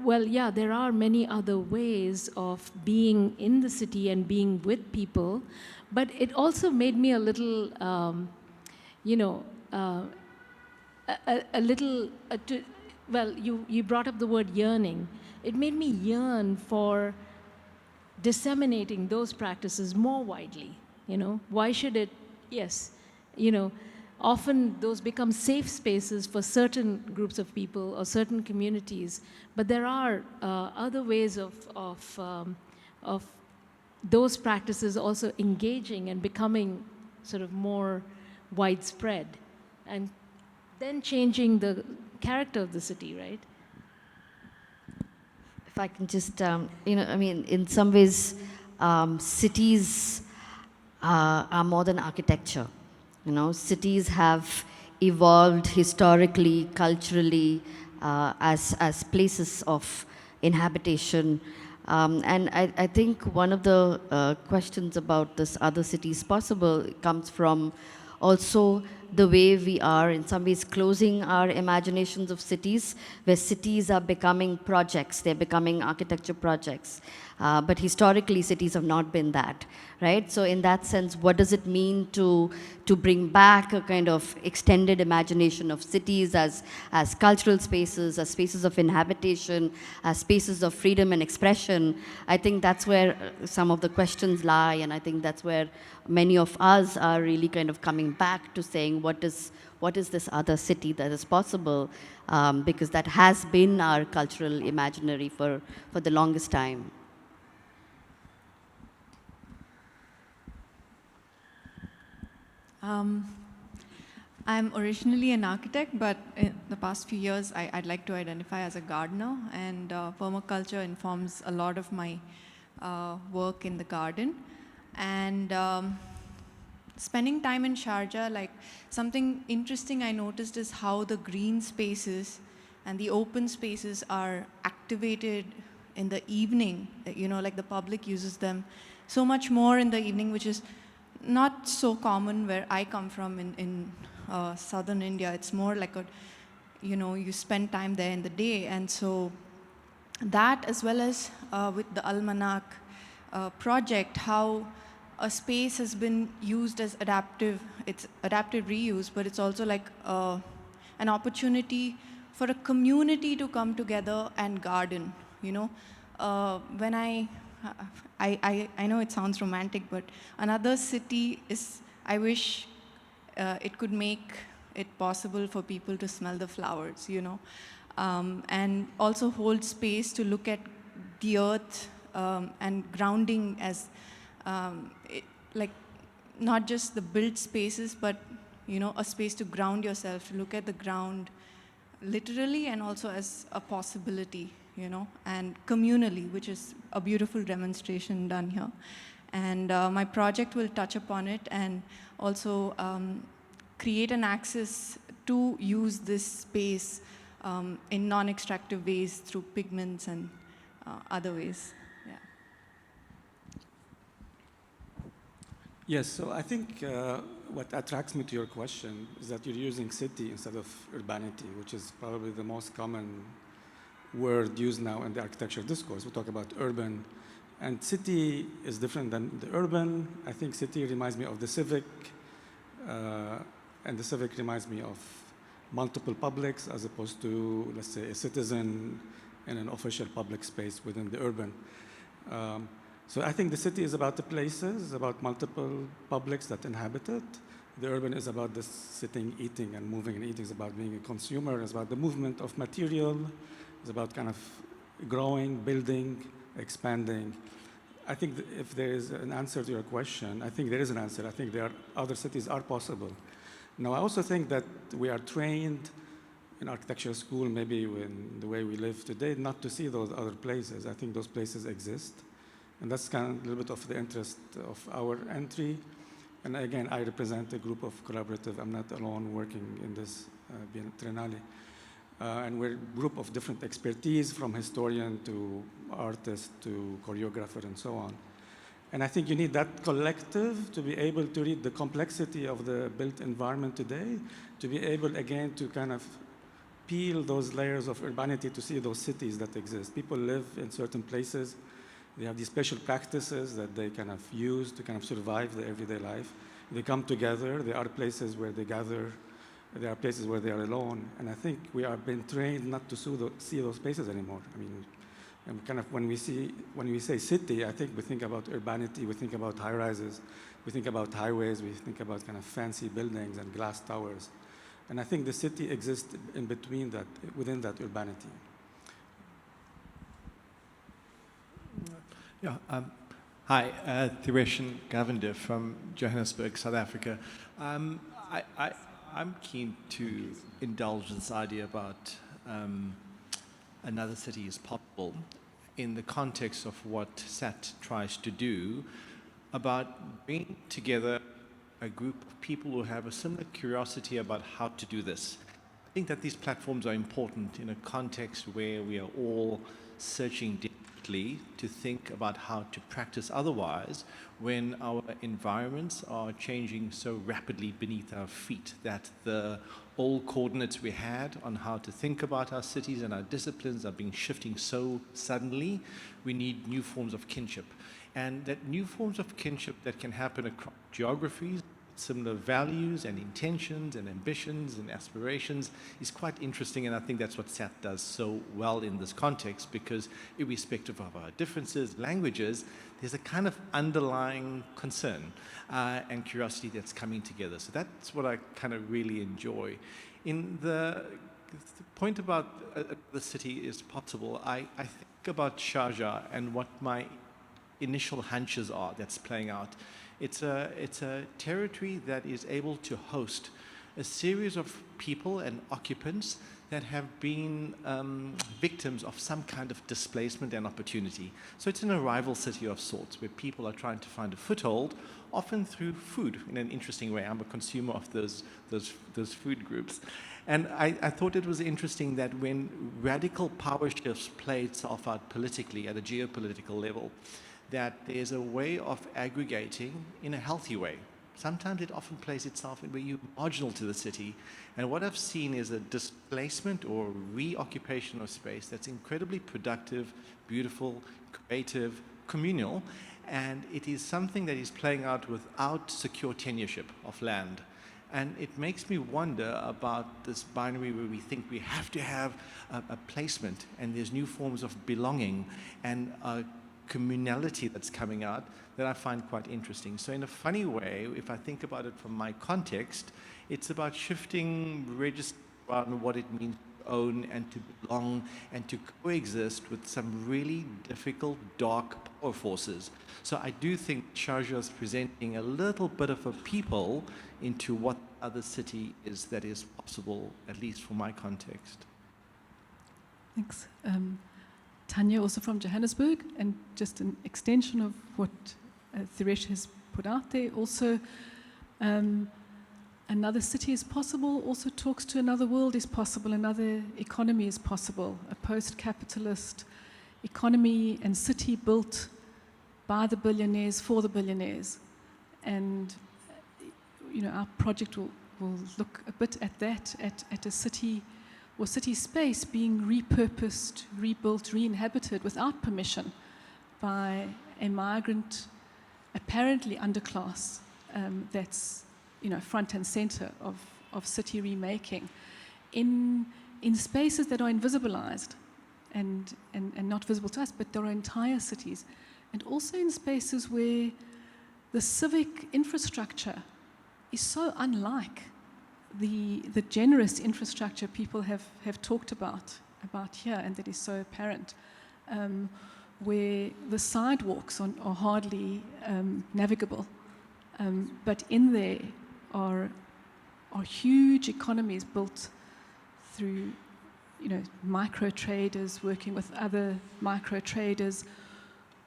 well, yeah, there are many other ways of being in the city and being with people, but it also made me a little, well, you brought up the word yearning. It made me yearn for disseminating those practices more widely. Why should it? Yes, often those become safe spaces for certain groups of people or certain communities, but there are other ways of those practices also engaging and becoming sort of more widespread, and then changing the character of the city, right? If I can just, in some ways, cities are more than architecture. Cities have evolved historically, culturally, as places of inhabitation. And I think one of the questions about this other cities possible comes from also the way we are in some ways closing our imaginations of cities, where cities are becoming projects, they're becoming architecture projects. But historically, cities have not been that, right? So in that sense, what does it mean to bring back a kind of extended imagination of cities as cultural spaces, as spaces of inhabitation, as spaces of freedom and expression? I think that's where some of the questions lie, and I think that's where many of us are really kind of coming back to saying, what is this other city that is possible? Because that has been our cultural imaginary for the longest time. I'm originally an architect, but in the past few years, I'd like to identify as a gardener, and permaculture informs a lot of my work in the garden. And spending time in Sharjah, like something interesting I noticed is how the green spaces and the open spaces are activated in the evening. Like the public uses them so much more in the evening, which is not so common where I come from in southern India. It's more like you spend time there in the day. And so that, as well as with the Almanac project, how a space has been used as adaptive reuse, but it's also like an opportunity for a community to come together and garden. When I know it sounds romantic, but another city is, I wish it could make it possible for people to smell the flowers, and also hold space to look at the earth and grounding as like not just the built spaces, but a space to ground yourself, to look at the ground literally and also as a possibility, and communally, which is a beautiful demonstration done here. And my project will touch upon it and also create an access to use this space in non-extractive ways through pigments and other ways. Yeah. Yes, so I think what attracts me to your question is that you're using city instead of urbanity, which is probably the most common word used now in the architecture discourse. We talk about urban, and city is different than the urban. I think city reminds me of the civic, and the civic reminds me of multiple publics as opposed to, let's say, a citizen in an official public space within the urban. So I think the city is about the places, about multiple publics that inhabit it. The urban is about the sitting, eating, and moving and eating. It's about being a consumer. It's about the movement of material. It's about kind of growing, building, expanding. I think if there is an answer to your question, I think there is an answer. I think there are other cities are possible. Now, I also think that we are trained in architecture school, maybe in the way we live today, not to see those other places. I think those places exist. And that's kind of a little bit of the interest of our entry. And again, I represent a group of collaborative. I'm not alone working in this Triennial. And we're a group of different expertise, from historian to artist to choreographer and so on. And I think you need that collective to be able to read the complexity of the built environment today, to be able, again, to kind of peel those layers of urbanity to see those cities that exist. People live in certain places. They have these special practices that they kind of use to kind of survive their everyday life. They come together. There are places where they gather. There are places where they are alone. And I think we are being trained not to see those places anymore. I mean, and kind of when we say city, I think we think about urbanity, we think about high rises, we think about highways, we think about kind of fancy buildings and glass towers. And I think the city exists in between that, within that urbanity. Yeah. Hi, Thireshan Govender from Johannesburg, South Africa. I'm keen to indulge this idea about another city is possible in the context of what SAT tries to do about bringing together a group of people who have a similar curiosity about how to do this. I think that these platforms are important in a context where we are all searching deeply to think about how to practice otherwise when our environments are changing so rapidly beneath our feet that the old coordinates we had on how to think about our cities and our disciplines are being shifting so suddenly. We need new forms of kinship. And that new forms of kinship that can happen across geographies, similar values and intentions and ambitions and aspirations is quite interesting, and I think that's what SAT does so well in this context, because irrespective of our differences, languages, there's a kind of underlying concern and curiosity that's coming together. So that's what I kind of really enjoy. In the point about the city is possible, I think about Sharjah and what my initial hunches are that's playing out. It's a territory that is able to host a series of people and occupants that have been victims of some kind of displacement and opportunity. So it's an arrival city of sorts where people are trying to find a foothold, often through food in an interesting way. I'm a consumer of those food groups. And I thought it was interesting that when radical power shifts play itself out politically at a geopolitical level, that there's a way of aggregating in a healthy way. Sometimes it often plays itself in where you're marginal to the city. And what I've seen is a displacement or reoccupation of space that's incredibly productive, beautiful, creative, communal. And it is something that is playing out without secure tenureship of land. And it makes me wonder about this binary where we think we have to have a placement, and there's new forms of belonging and communality that's coming out that I find quite interesting. So in a funny way, if I think about it from my context, it's about shifting register around what it means to own and to belong and to coexist with some really difficult, dark power forces. So I do think Sharjah is presenting a little bit of a peephole into what other city is that is possible, at least for my context. Thanks. Tanya, also from Johannesburg, and just an extension of what Thiresh has put out there. Also, another city is possible, also talks to another world is possible, another economy is possible, a post-capitalist economy and city built by the billionaires for the billionaires. And, you know, our project will look a bit at that, at a city or city space being repurposed, rebuilt, re-inhabited without permission by a migrant, apparently underclass, that's, you know, front and center of city remaking in spaces that are invisibilized and not visible to us, but there are entire cities and also in spaces where the civic infrastructure is so unlike the generous infrastructure people have talked about here, and that is so apparent, where the sidewalks are hardly navigable, but in there are huge economies built through, micro traders working with other micro traders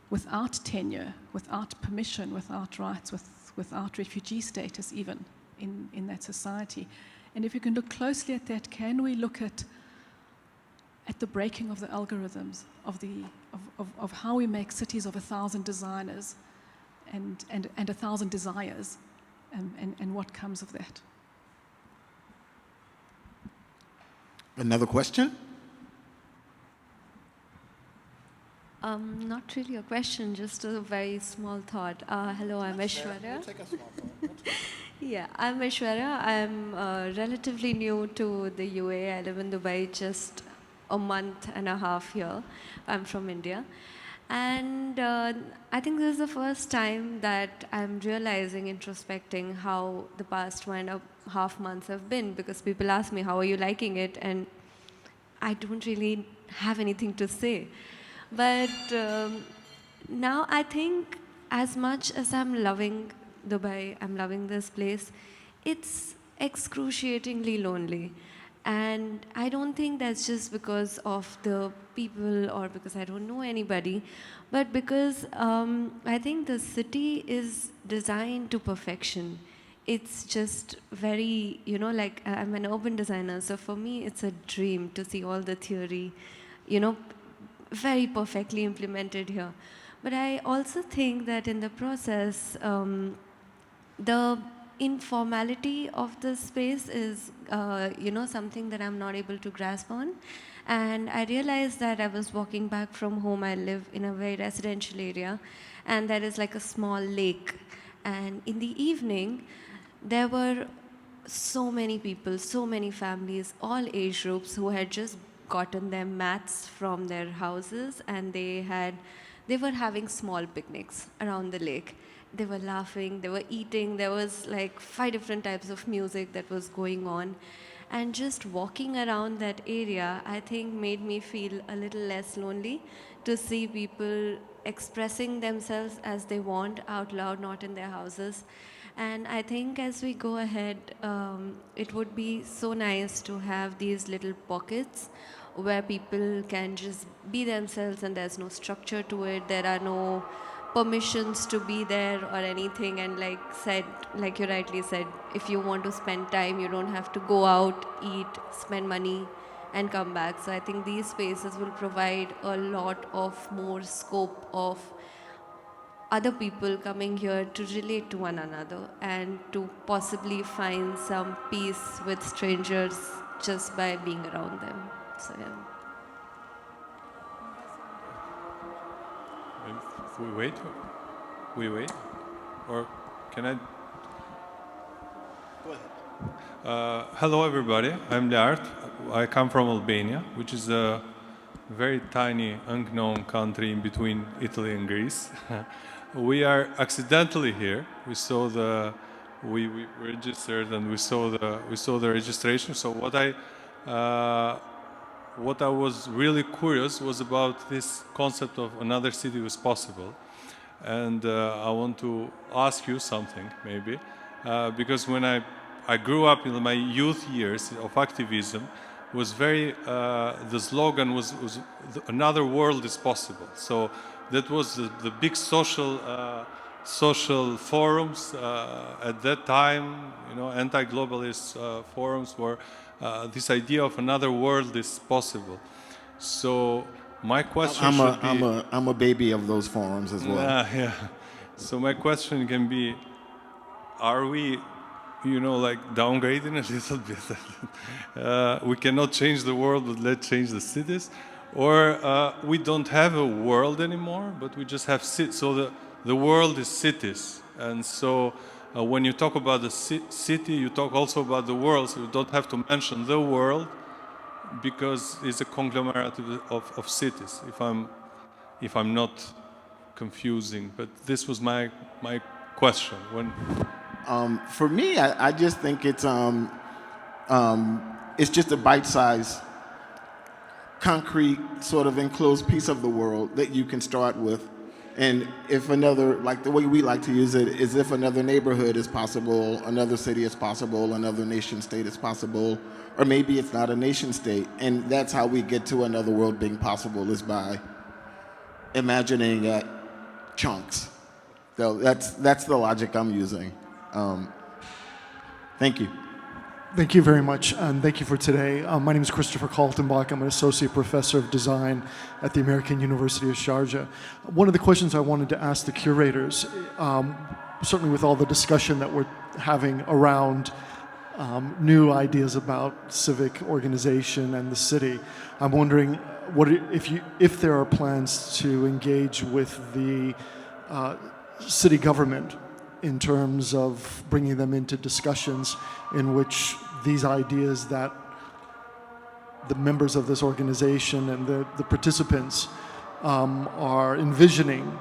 without tenure, without permission, without rights, without refugee status even in that society. And if you can look closely at that, can we look at the breaking of the algorithms of how we make cities of 1,000 designers and 1,000 desires, and what comes of that? Another question? Not really a question, just a very small thought. Hello, I'm Aishwarya. Yeah, I'm Aishwarya. I'm relatively new to the UAE. I live in Dubai just a month and a half here. I'm from India. And I think this is the first time that I'm realizing, introspecting how the past 1.5 months have been, because people ask me, how are you liking it? And I don't really have anything to say. But now I think as much as I'm loving Dubai, I'm loving this place, it's excruciatingly lonely. And I don't think that's just because of the people or because I don't know anybody, but because I think the city is designed to perfection. It's just very, like I'm an urban designer, so for me it's a dream to see all the theory, very perfectly implemented here. But I also think that in the process, the informality of the space is, something that I'm not able to grasp on. And I realized that I was walking back from home. I live in a very residential area, and there is like a small lake. And in the evening, there were so many people, so many families, all age groups, who had just gotten their mats from their houses, and they were having small picnics around the lake. They were laughing, they were eating, there was like 5 different types of music that was going on. And just walking around that area, I think, made me feel a little less lonely, to see people expressing themselves as they want out loud, not in their houses. And I think as we go ahead, it would be so nice to have these little pockets where people can just be themselves and there's no structure to it. There are no permissions to be there or anything. And like you rightly said, if you want to spend time, you don't have to go out, eat, spend money, and come back. So I think these spaces will provide a lot of more scope of other people coming here to relate to one another and to possibly find some peace with strangers just by being around them. So yeah. We wait, or can I? Go ahead. Hello, everybody. I'm Lart. I come from Albania, which is a very tiny, unknown country in between Italy and Greece. We are accidentally here. We saw we registered and we saw the registration. So what I was really curious was about this concept of another city was possible. And I want to ask you something, maybe, because when I grew up in my youth years of activism, was very, the slogan was another world is possible. So that was the big social forums at that time, anti-globalist forums were this idea of another world is possible. So my question I'm a baby of those forums as well. Yeah. So my question can be, are we, downgrading a little bit? We cannot change the world, but let's change the cities. Or we don't have a world anymore, but we just have cities. So the world is cities. And so when you talk about the city, you talk also about the world. So you don't have to mention the world, because it's a conglomerate of cities, if I'm not confusing. But this was my question. For me, I just think it's just a bite-sized, concrete, sort of enclosed piece of the world that you can start with. And if another, like the way we like to use it, is if another neighborhood is possible, another city is possible, another nation state is possible, or maybe it's not a nation state. And that's how we get to another world being possible, is by imagining at chunks. So that's the logic I'm using. Thank you. Thank you very much, and thank you for today. My name is Christopher Kaltenbach. I'm an associate professor of design at the American University of Sharjah. One of the questions I wanted to ask the curators, certainly with all the discussion that we're having around new ideas about civic organization and the city, I'm wondering if there are plans to engage with the city government in terms of bringing them into discussions in which these ideas that the members of this organization and the participants are envisioning.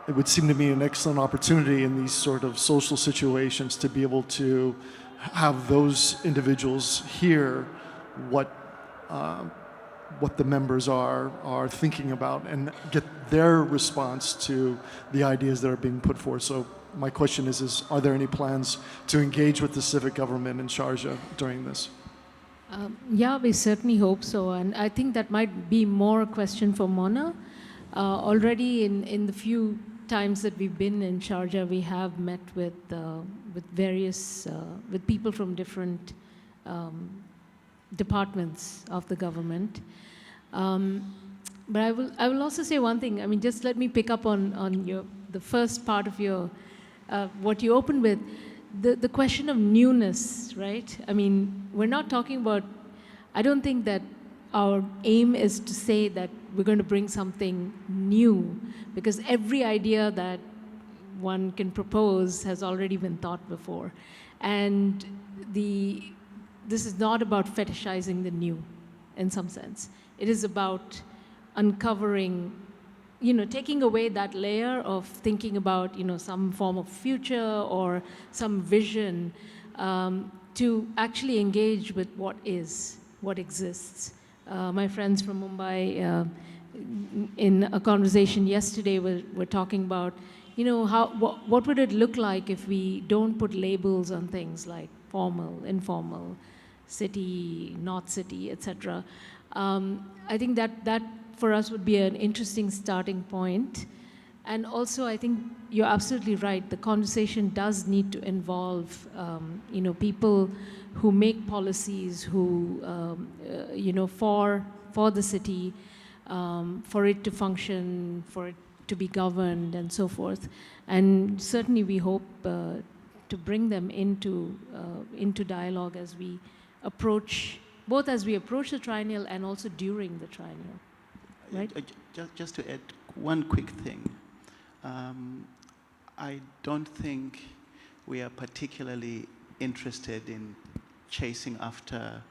It would seem to me an excellent opportunity in these sort of social situations to be able to have those individuals hear what the members are thinking about and get their response to the ideas that are being put forth. So my question is are there any plans to engage with the civic government in Sharjah during this? Yeah, we certainly hope so. And I think that might be more a question for Mona. Already in the few times that we've been in Sharjah, we have met with various, with people from different departments of the government. But I will also say one thing. I mean, just let me pick up on the first part of your what you opened with, the question of newness, right? I mean, we're not talking about, I don't think that our aim is to say that we're going to bring something new, because every idea that one can propose has already been thought before. And this is not about fetishizing the new, in some sense. It is about uncovering, taking away that layer of thinking about, some form of future or some vision, to actually engage with what exists. My friends from Mumbai, in a conversation yesterday, were talking about, what would it look like if we don't put labels on things like formal, informal, city, not city, etc. I think that for us would be an interesting starting point. And also, I think you're absolutely right. The conversation does need to involve, people who make policies, who, for the city, for it to function, for it to be governed, and so forth. And certainly, we hope to bring them into dialogue as we approach, both as we approach the triennial and also during the triennial. Right? Just to add one quick thing. I don't think we are particularly interested in chasing after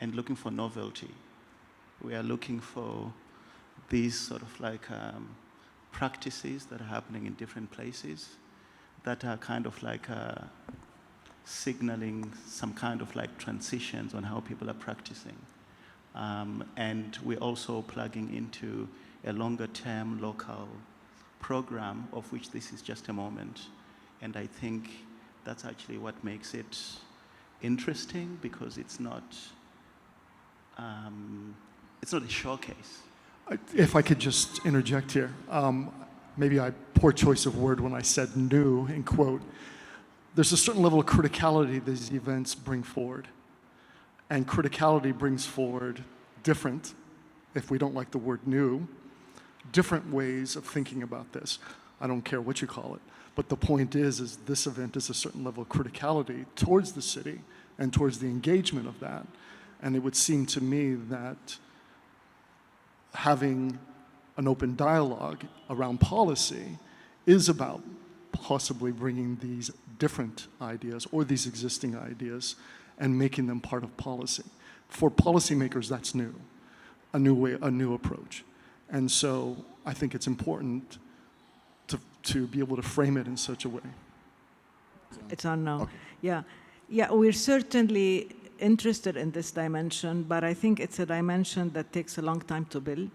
and looking for novelty. We are looking for these sort of like practices that are happening in different places that are kind of like signaling some kind of like transitions on how people are practicing. And we're also plugging into a longer-term local program, of which this is just a moment. And I think that's actually what makes it interesting, because it's not a showcase. If I could just interject here, maybe I poor choice of word when I said new, in quote. There's a certain level of criticality these events bring forward. And criticality brings forward different, if we don't like the word new, different ways of thinking about this. I don't care what you call it. But the point is this event is a certain level of criticality towards the city and towards the engagement of that. And it would seem to me that having an open dialogue around policy is about possibly bringing these different ideas or these existing ideas and making them part of policy. For policymakers, that's new, a new way, a new approach. And so I think it's important to be able to frame it in such a way? It's on now. Okay. Yeah. Yeah, we're certainly interested in this dimension, but I think it's a dimension that takes a long time to build.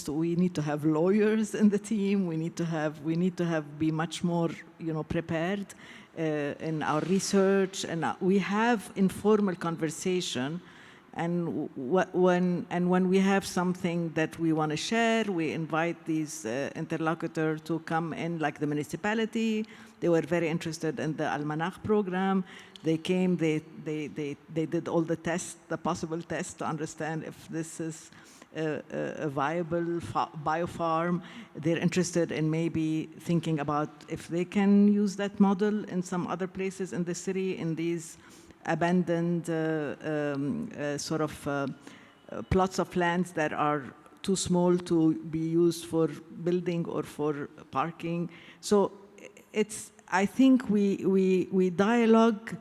We need to have lawyers in the team. We need to be much more, prepared in our research, and we have informal conversation. And when we have something that we want to share, we invite these interlocutors to come in, like the municipality. They were very interested in the Almanach program. They came, they did all the tests, the possible tests to understand if this is a viable biofarm. They're interested in maybe thinking about if they can use that model in some other places in the city, in these abandoned plots of lands that are too small to be used for building or for parking. So I think we dialogue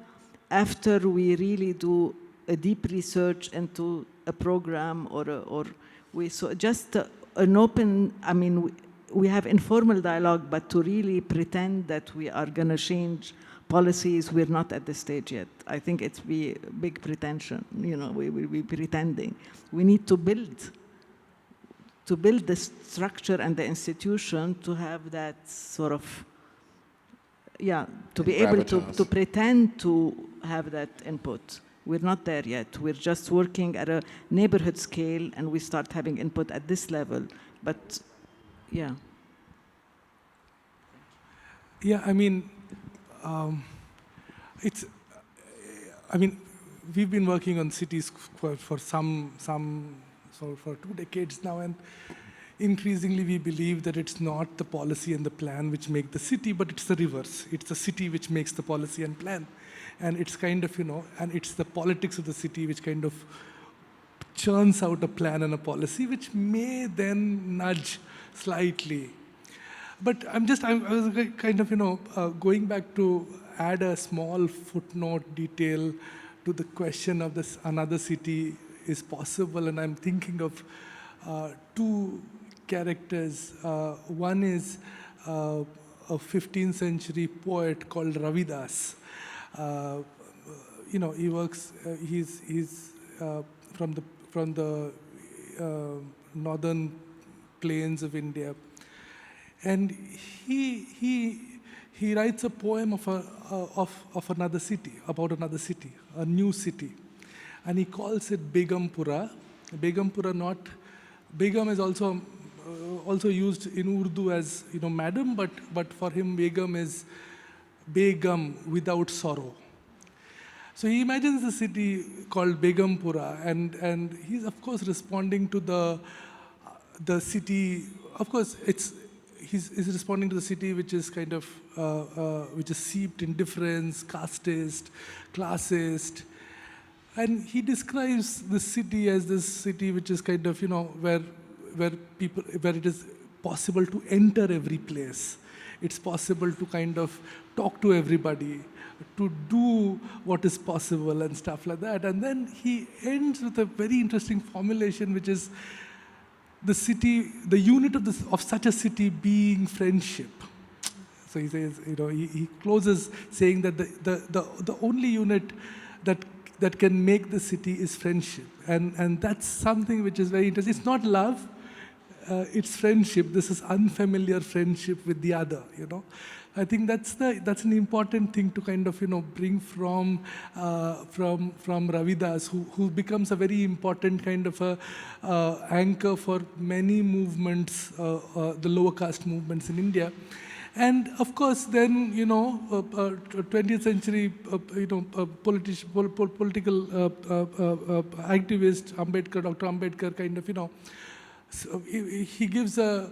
after we really do a deep research into a program just an open, we have informal dialogue, but to really pretend that we are going to change policies, we're not at this stage yet. I think it's a big pretension, we will be pretending. We need to build the structure and the institution to have that to be able to pretend to have that input. We're not there yet. We're just working at a neighborhood scale, and we start having input at this level. But, yeah. Yeah, we've been working on cities for 2 decades now, and increasingly we believe that it's not the policy and the plan which make the city, but it's the reverse. It's the city which makes the policy and plan. And it's kind of, and it's the politics of the city which kind of churns out a plan and a policy which may then nudge slightly. But I was kind of, going back to add a small footnote detail to the question of this another city is possible, and I'm thinking of two characters. One is a 15th century poet called Ravidas. He works. He's from the northern plains of India, and he writes a poem of another city, about another city, a new city, and he calls it Begumpura. Begum is also used in Urdu as madam, but for him Begum is Begum without sorrow. So he imagines a city called Begumpura, and he's of course responding to the city. Of course, he's responding to the city which is kind of which is seeped in difference, casteist, classist, and he describes the city as this city which is kind of where it is possible to enter every place. It's possible to kind of talk to everybody, to do what is possible and stuff like that. And then he ends with a very interesting formulation, which is the city, the unit of such a city being friendship. So he says, he closes saying that the only unit that can make the city is friendship. And that's something which is very interesting. It's not love, it's friendship. This is unfamiliar friendship with the other, I think that's an important thing to kind of bring from Ravidas, who becomes a very important kind of a anchor for many movements, the lower caste movements in India. And of course, then 20th century political activist Dr. Ambedkar kind of so he gives a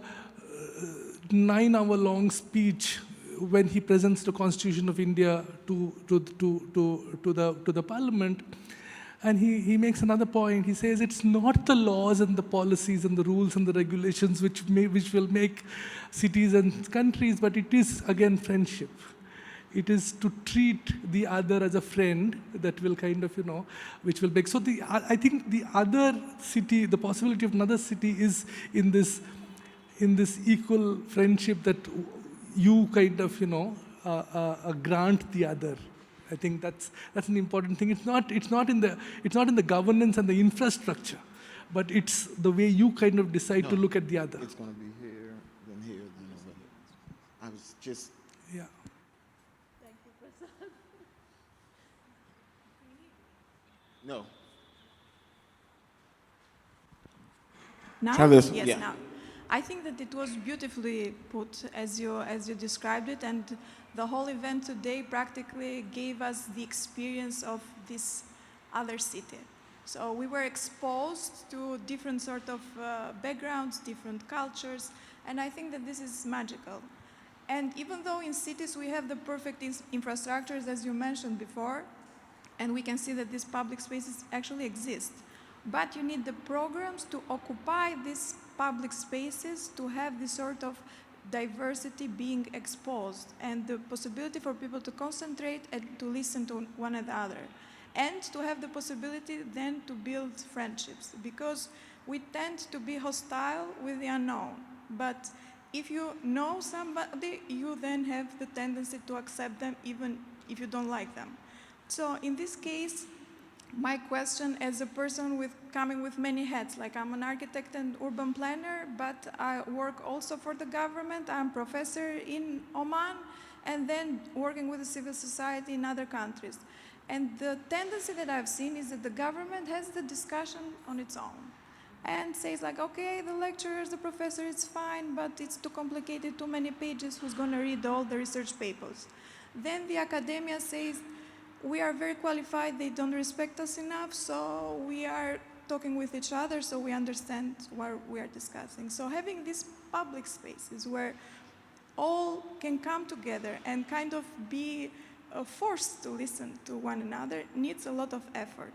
9-hour-long speech when he presents the Constitution of India to the Parliament, and he makes another point. He says it's not the laws and the policies and the rules and the regulations which will make cities and countries, but it is again friendship. It is to treat the other as a friend that will kind of which will make. So I think the other city, the possibility of another city is in this equal friendship that you kind of, grant the other. I think that's an important thing. It's not in the governance and the infrastructure, but it's the way you kind of decide to look at the other. It's going to be here, then over here. I was just... Yeah. Thank you, Prasad. No. Now? Try this. Yes, Yeah. now. I think that it was beautifully put as you described it, and the whole event today practically gave us the experience of this other city. So we were exposed to different sort of backgrounds, different cultures, and I think that this is magical. And even though in cities we have the perfect infrastructures, as you mentioned before, and we can see that these public spaces actually exist, but you need the programs to occupy these public spaces to have this sort of diversity being exposed and the possibility for people to concentrate and to listen to one another and to have the possibility then to build friendships, because we tend to be hostile with the unknown, but if you know somebody, you then have the tendency to accept them even if you don't like them. So in this case, my question as a person coming with many hats, like I'm an architect and urban planner, but I work also for the government. I'm a professor in Oman, and then working with the civil society in other countries. And the tendency that I've seen is that the government has the discussion on its own and says like, okay, the lecturers, the professor, it's fine, but it's too complicated, too many pages, who's gonna read all the research papers? Then the academia says, we are very qualified, they don't respect us enough, so we are talking with each other so we understand what we are discussing. So having these public spaces where all can come together and kind of be forced to listen to one another needs a lot of effort.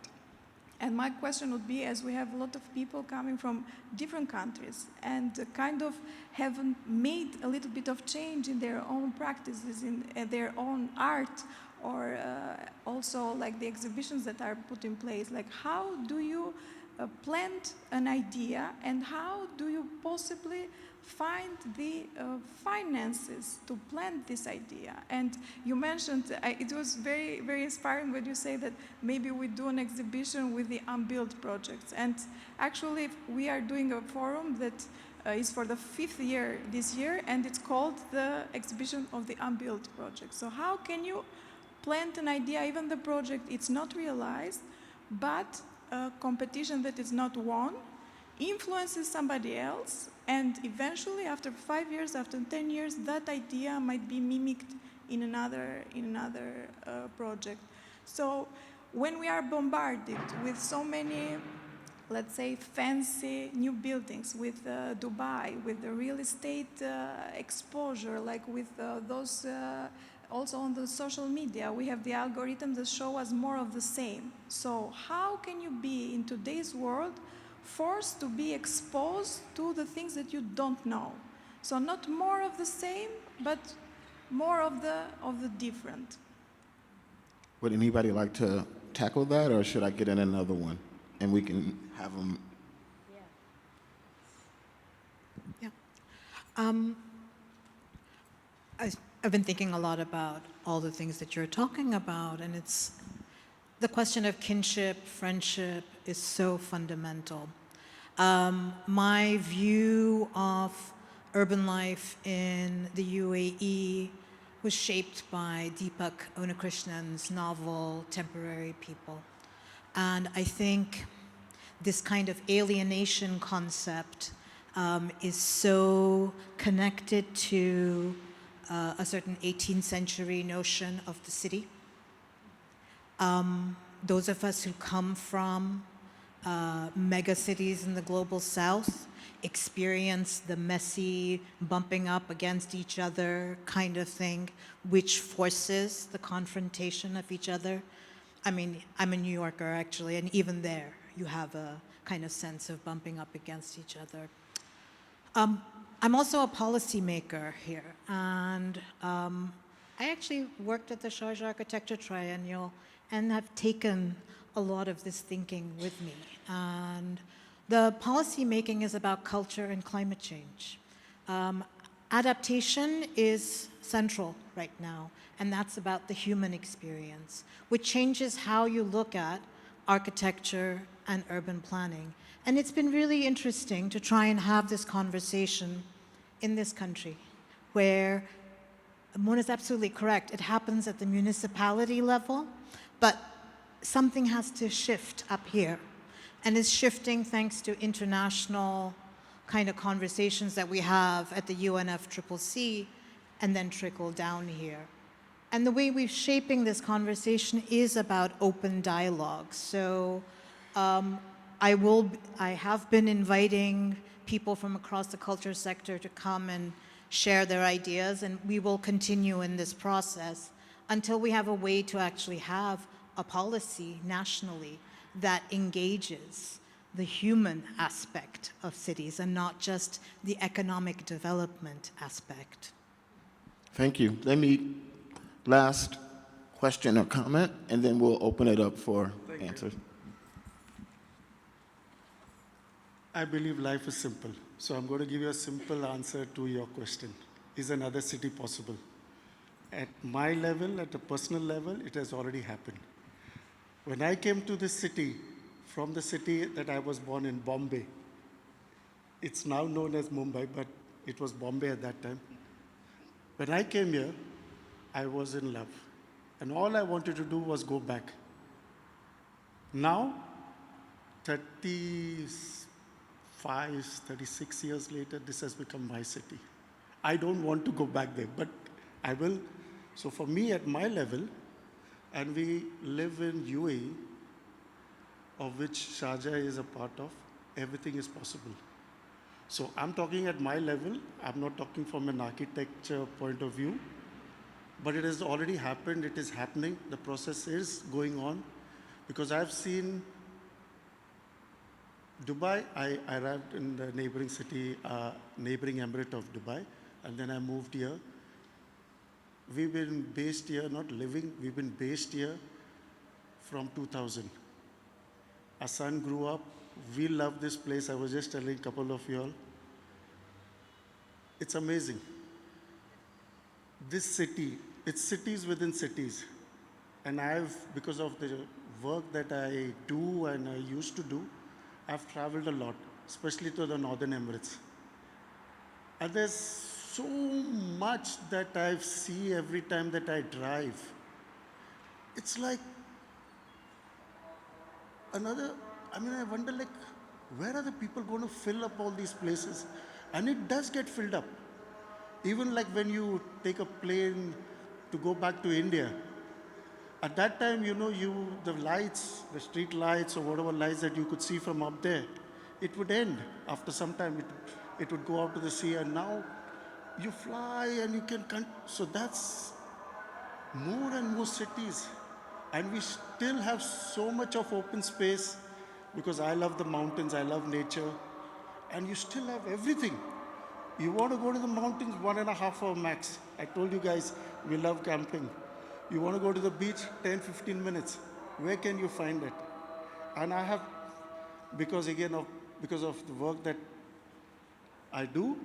And my question would be, as we have a lot of people coming from different countries and kind of haven't made a little bit of change in their own practices, in their own art, or also like the exhibitions that are put in place, like how do you plant an idea and how do you possibly find the finances to plant this idea? And you mentioned, it was very, very inspiring when you say that maybe we do an exhibition with the unbuilt projects. And actually we are doing a forum that is for the 5th year this year, and it's called the Exhibition of the Unbuilt Project. So how can you plant an idea, even the project it's not realized, but a competition that is not won influences somebody else, and eventually after 5 years, after 10 years, that idea might be mimicked in another project. So when we are bombarded with so many, let's say, fancy new buildings, with Dubai, with the real estate exposure, like with those also on the social media, we have the algorithms that show us more of the same. So how can you be, in today's world, forced to be exposed to the things that you don't know? So not more of the same, but more of the different. Would anybody like to tackle that, or should I get in another one and we can have them? I've been thinking a lot about all the things that you're talking about, and it's the question of kinship, friendship is so fundamental. My view of urban life in the UAE was shaped by Deepak Unnikrishnan's novel, Temporary People. And I think this kind of alienation concept is so connected to a certain 18th century notion of the city. Those of us who come from mega cities in the global south experience the messy bumping up against each other kind of thing, which forces the confrontation of each other. I mean, I'm a New Yorker actually, and even there you have a kind of sense of bumping up against each other. I'm also a policymaker here, and I actually worked at the Sharjah Architecture Triennial and have taken a lot of this thinking with me. And the policy making is about culture and climate change. Adaptation is central right now, and that's about the human experience, which changes how you look at architecture and urban planning. And it's been really interesting to try and have this conversation in this country, where Mona's absolutely correct. It happens at the municipality level, but something has to shift up here. And it's shifting thanks to international kind of conversations that we have at the UNFCCC and then trickle down here. And the way we're shaping this conversation is about open dialogue. So I have been inviting people from across the culture sector to come and share their ideas, and we will continue in this process until we have a way to actually have a policy nationally that engages the human aspect of cities and not just the economic development aspect. Thank you. Last question or comment, and then we'll open it up for answers. I believe life is simple. So I'm going to give you a simple answer to your question. Is another city possible? At my level, at a personal level, it has already happened. When I came to this city, from the city that I was born in, Bombay, it's now known as Mumbai, but it was Bombay at that time. When I came here, I was in love. And all I wanted to do was go back. Now, 36 years later, this has become my city. I don't want to go back there, but I will. So for me, at my level, and we live in UAE, of which Sharjah is a part of, everything is possible. So I'm talking at my level. I'm not talking from an architecture point of view, but it has already happened. It is happening. The process is going on, because I've seen Dubai. I arrived in the neighboring city, neighboring emirate of Dubai, and then I moved here. We've been based here, not living, we've been based here from 2000. Our son grew up. We love this place. I was just telling a couple of you all. It's amazing. This city, it's cities within cities. And because of the work that I do and I used to do, I've traveled a lot, especially to the Northern Emirates. And there's so much that I see every time that I drive. It's like I wonder, like, where are the people going to fill up all these places? And it does get filled up. Even like when you take a plane to go back to India, at that time, the lights, the street lights or whatever lights that you could see from up there, it would end. After some time, it would go out to the sea, and now you fly and you can, so that's more and more cities. And we still have so much of open space, because I love the mountains, I love nature, and you still have everything. You want to go to the mountains, 1.5 hour max. I told you guys, we love camping. You want to go to the beach, 10, 15 minutes. Where can you find it? And I have, because of the work that I do,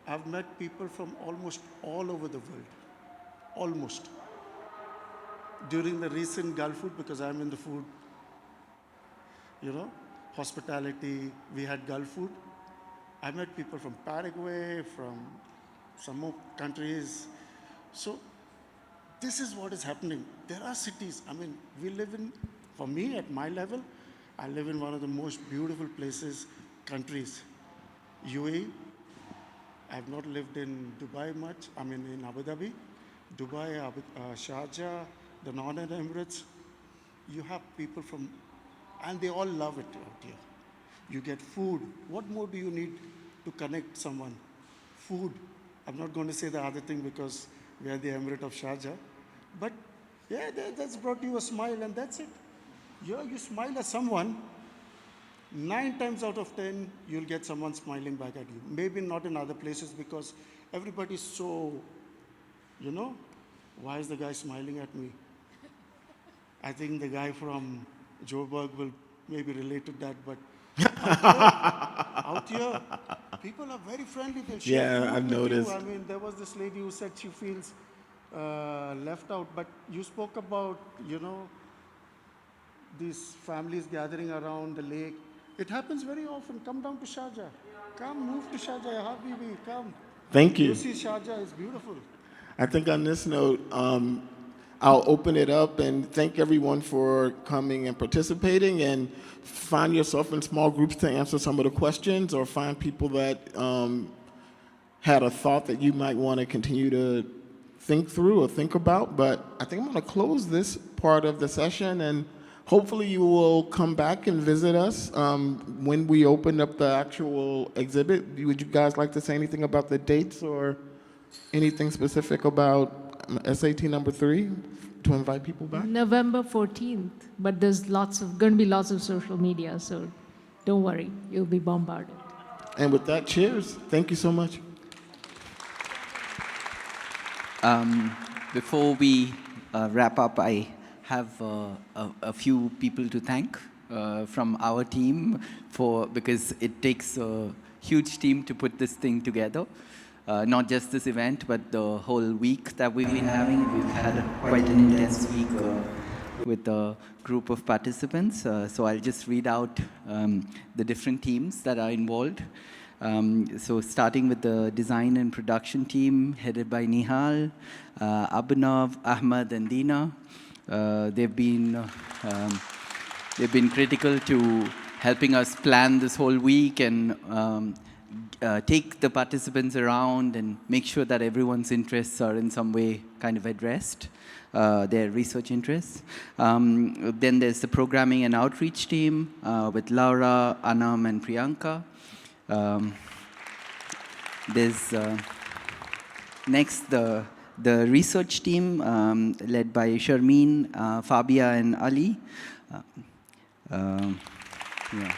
I've met people from almost all over the world. Almost. During the recent Gulf food, because I'm in the food, hospitality, we had Gulf food. I met people from Paraguay, from some more countries. So this is what is happening. There are cities. We live in, for me, at my level, I live in one of the most beautiful places, countries. UAE. I've not lived in Dubai much. In Abu Dhabi. Dubai, Sharjah, the Northern Emirates. You have people from, and they all love it out here. You get food. What more do you need to connect someone? Food. I'm not going to say the other thing because we are the Emirate of Sharjah. But yeah, that's brought you a smile, and that's it. You smile at someone, 9 times out of 10, you'll get someone smiling back at you. Maybe not in other places, because everybody's so, why is the guy smiling at me? I think the guy from Joburg will maybe relate to that, but out here, people are very friendly. They'll share Yeah, food I've with noticed. you. I mean, there was this lady who said she feels left out, but you spoke about, these families gathering around the lake. It happens very often. Come down to Sharjah. Come, move to Sharjah, ya Habibi, come. Thank you. You see Sharjah, it's beautiful. I think on this note, I'll open it up and thank everyone for coming and participating, and find yourself in small groups to answer some of the questions, or find people that had a thought that you might want to continue to think through or think about. But I think I'm going to close this part of the session, and hopefully you will come back and visit us when we open up the actual exhibit. Would you guys like to say anything about the dates or anything specific about SAT number 3 to invite people back? November 14th, but there's going to be lots of social media, so don't worry, you'll be bombarded. And with that, cheers. Thank you so much. Before we wrap up, I have a few people to thank from our team because it takes a huge team to put this thing together. Not just this event, but the whole week that we've been having. We've had quite an intense week with a group of participants. So I'll just read out the different teams that are involved. So starting with the design and production team, headed by Nihal, Abhinav, Ahmad, and Dina. They've been critical to helping us plan this whole week and take the participants around and make sure that everyone's interests are in some way kind of addressed, their research interests. Then there's the programming and outreach team with Laura, Anam, and Priyanka. There's next the research team led by Sharmeen, Fabia, and Ali. Yeah.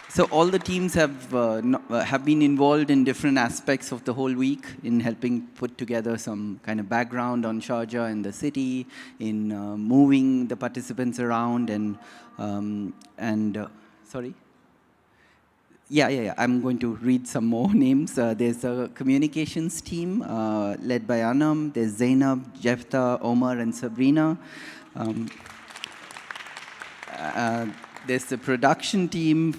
So all the teams have been involved in different aspects of the whole week in helping put together some kind of background on Sharjah and the city, in moving the participants around, and sorry. Yeah. I'm going to read some more names. There's a communications team led by Anam. There's Zainab, Jefta, Omar, and Sabrina. There's the production team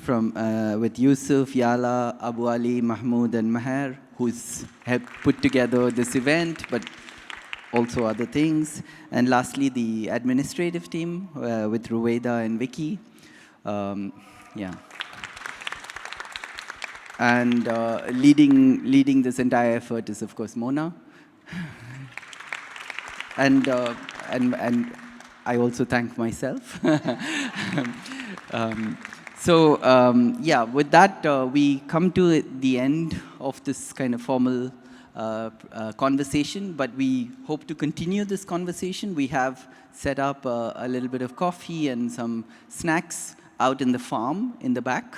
with Yusuf, Yala, Abu Ali, Mahmoud, and Maher, who's helped put together this event, but also other things. And lastly, the administrative team with Ruweda and Vicky. Yeah. And leading this entire effort is, of course, Mona. And I also thank myself. Yeah, with that, we come to the end of this kind of formal conversation, but we hope to continue this conversation. We have set up a little bit of coffee and some snacks out in the farm in the back.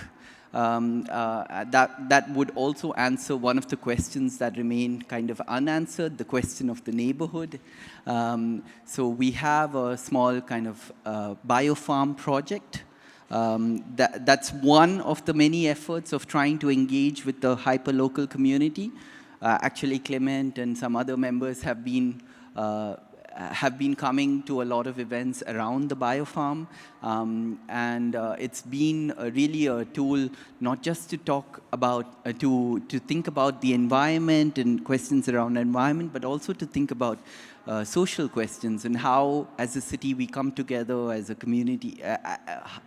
That would also answer one of the questions that remain kind of unanswered, the question of the neighborhood. So we have a small kind of biofarm project. That's one of the many efforts of trying to engage with the hyperlocal community. Actually, Clement and some other members have been coming to a lot of events around the biofarm, and it's been really a tool not just to talk about, to think about the environment and questions around the environment, but also to think about social questions and how, as a city, we come together as a community,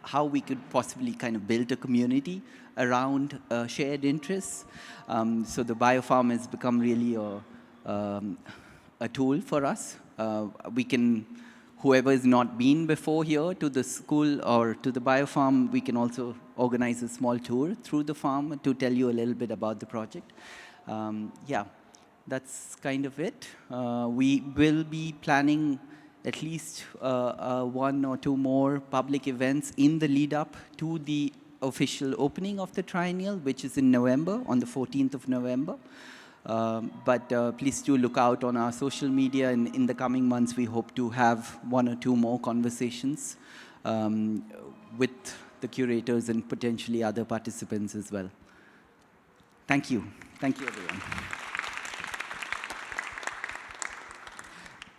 how we could possibly kind of build a community around shared interests. So the biofarm has become really a tool for us. We can, whoever has not been before here to the school or to the biofarm, we can also organize a small tour through the farm to tell you a little bit about the project. Yeah, that's kind of it. We will be planning at least 1 or 2 more public events in the lead up to the official opening of the Triennial, which is in November, on the 14th of November. But please do look out on our social media, and in the coming months we hope to have 1 or 2 more conversations with the curators and potentially other participants as well. Thank you. Thank you, everyone.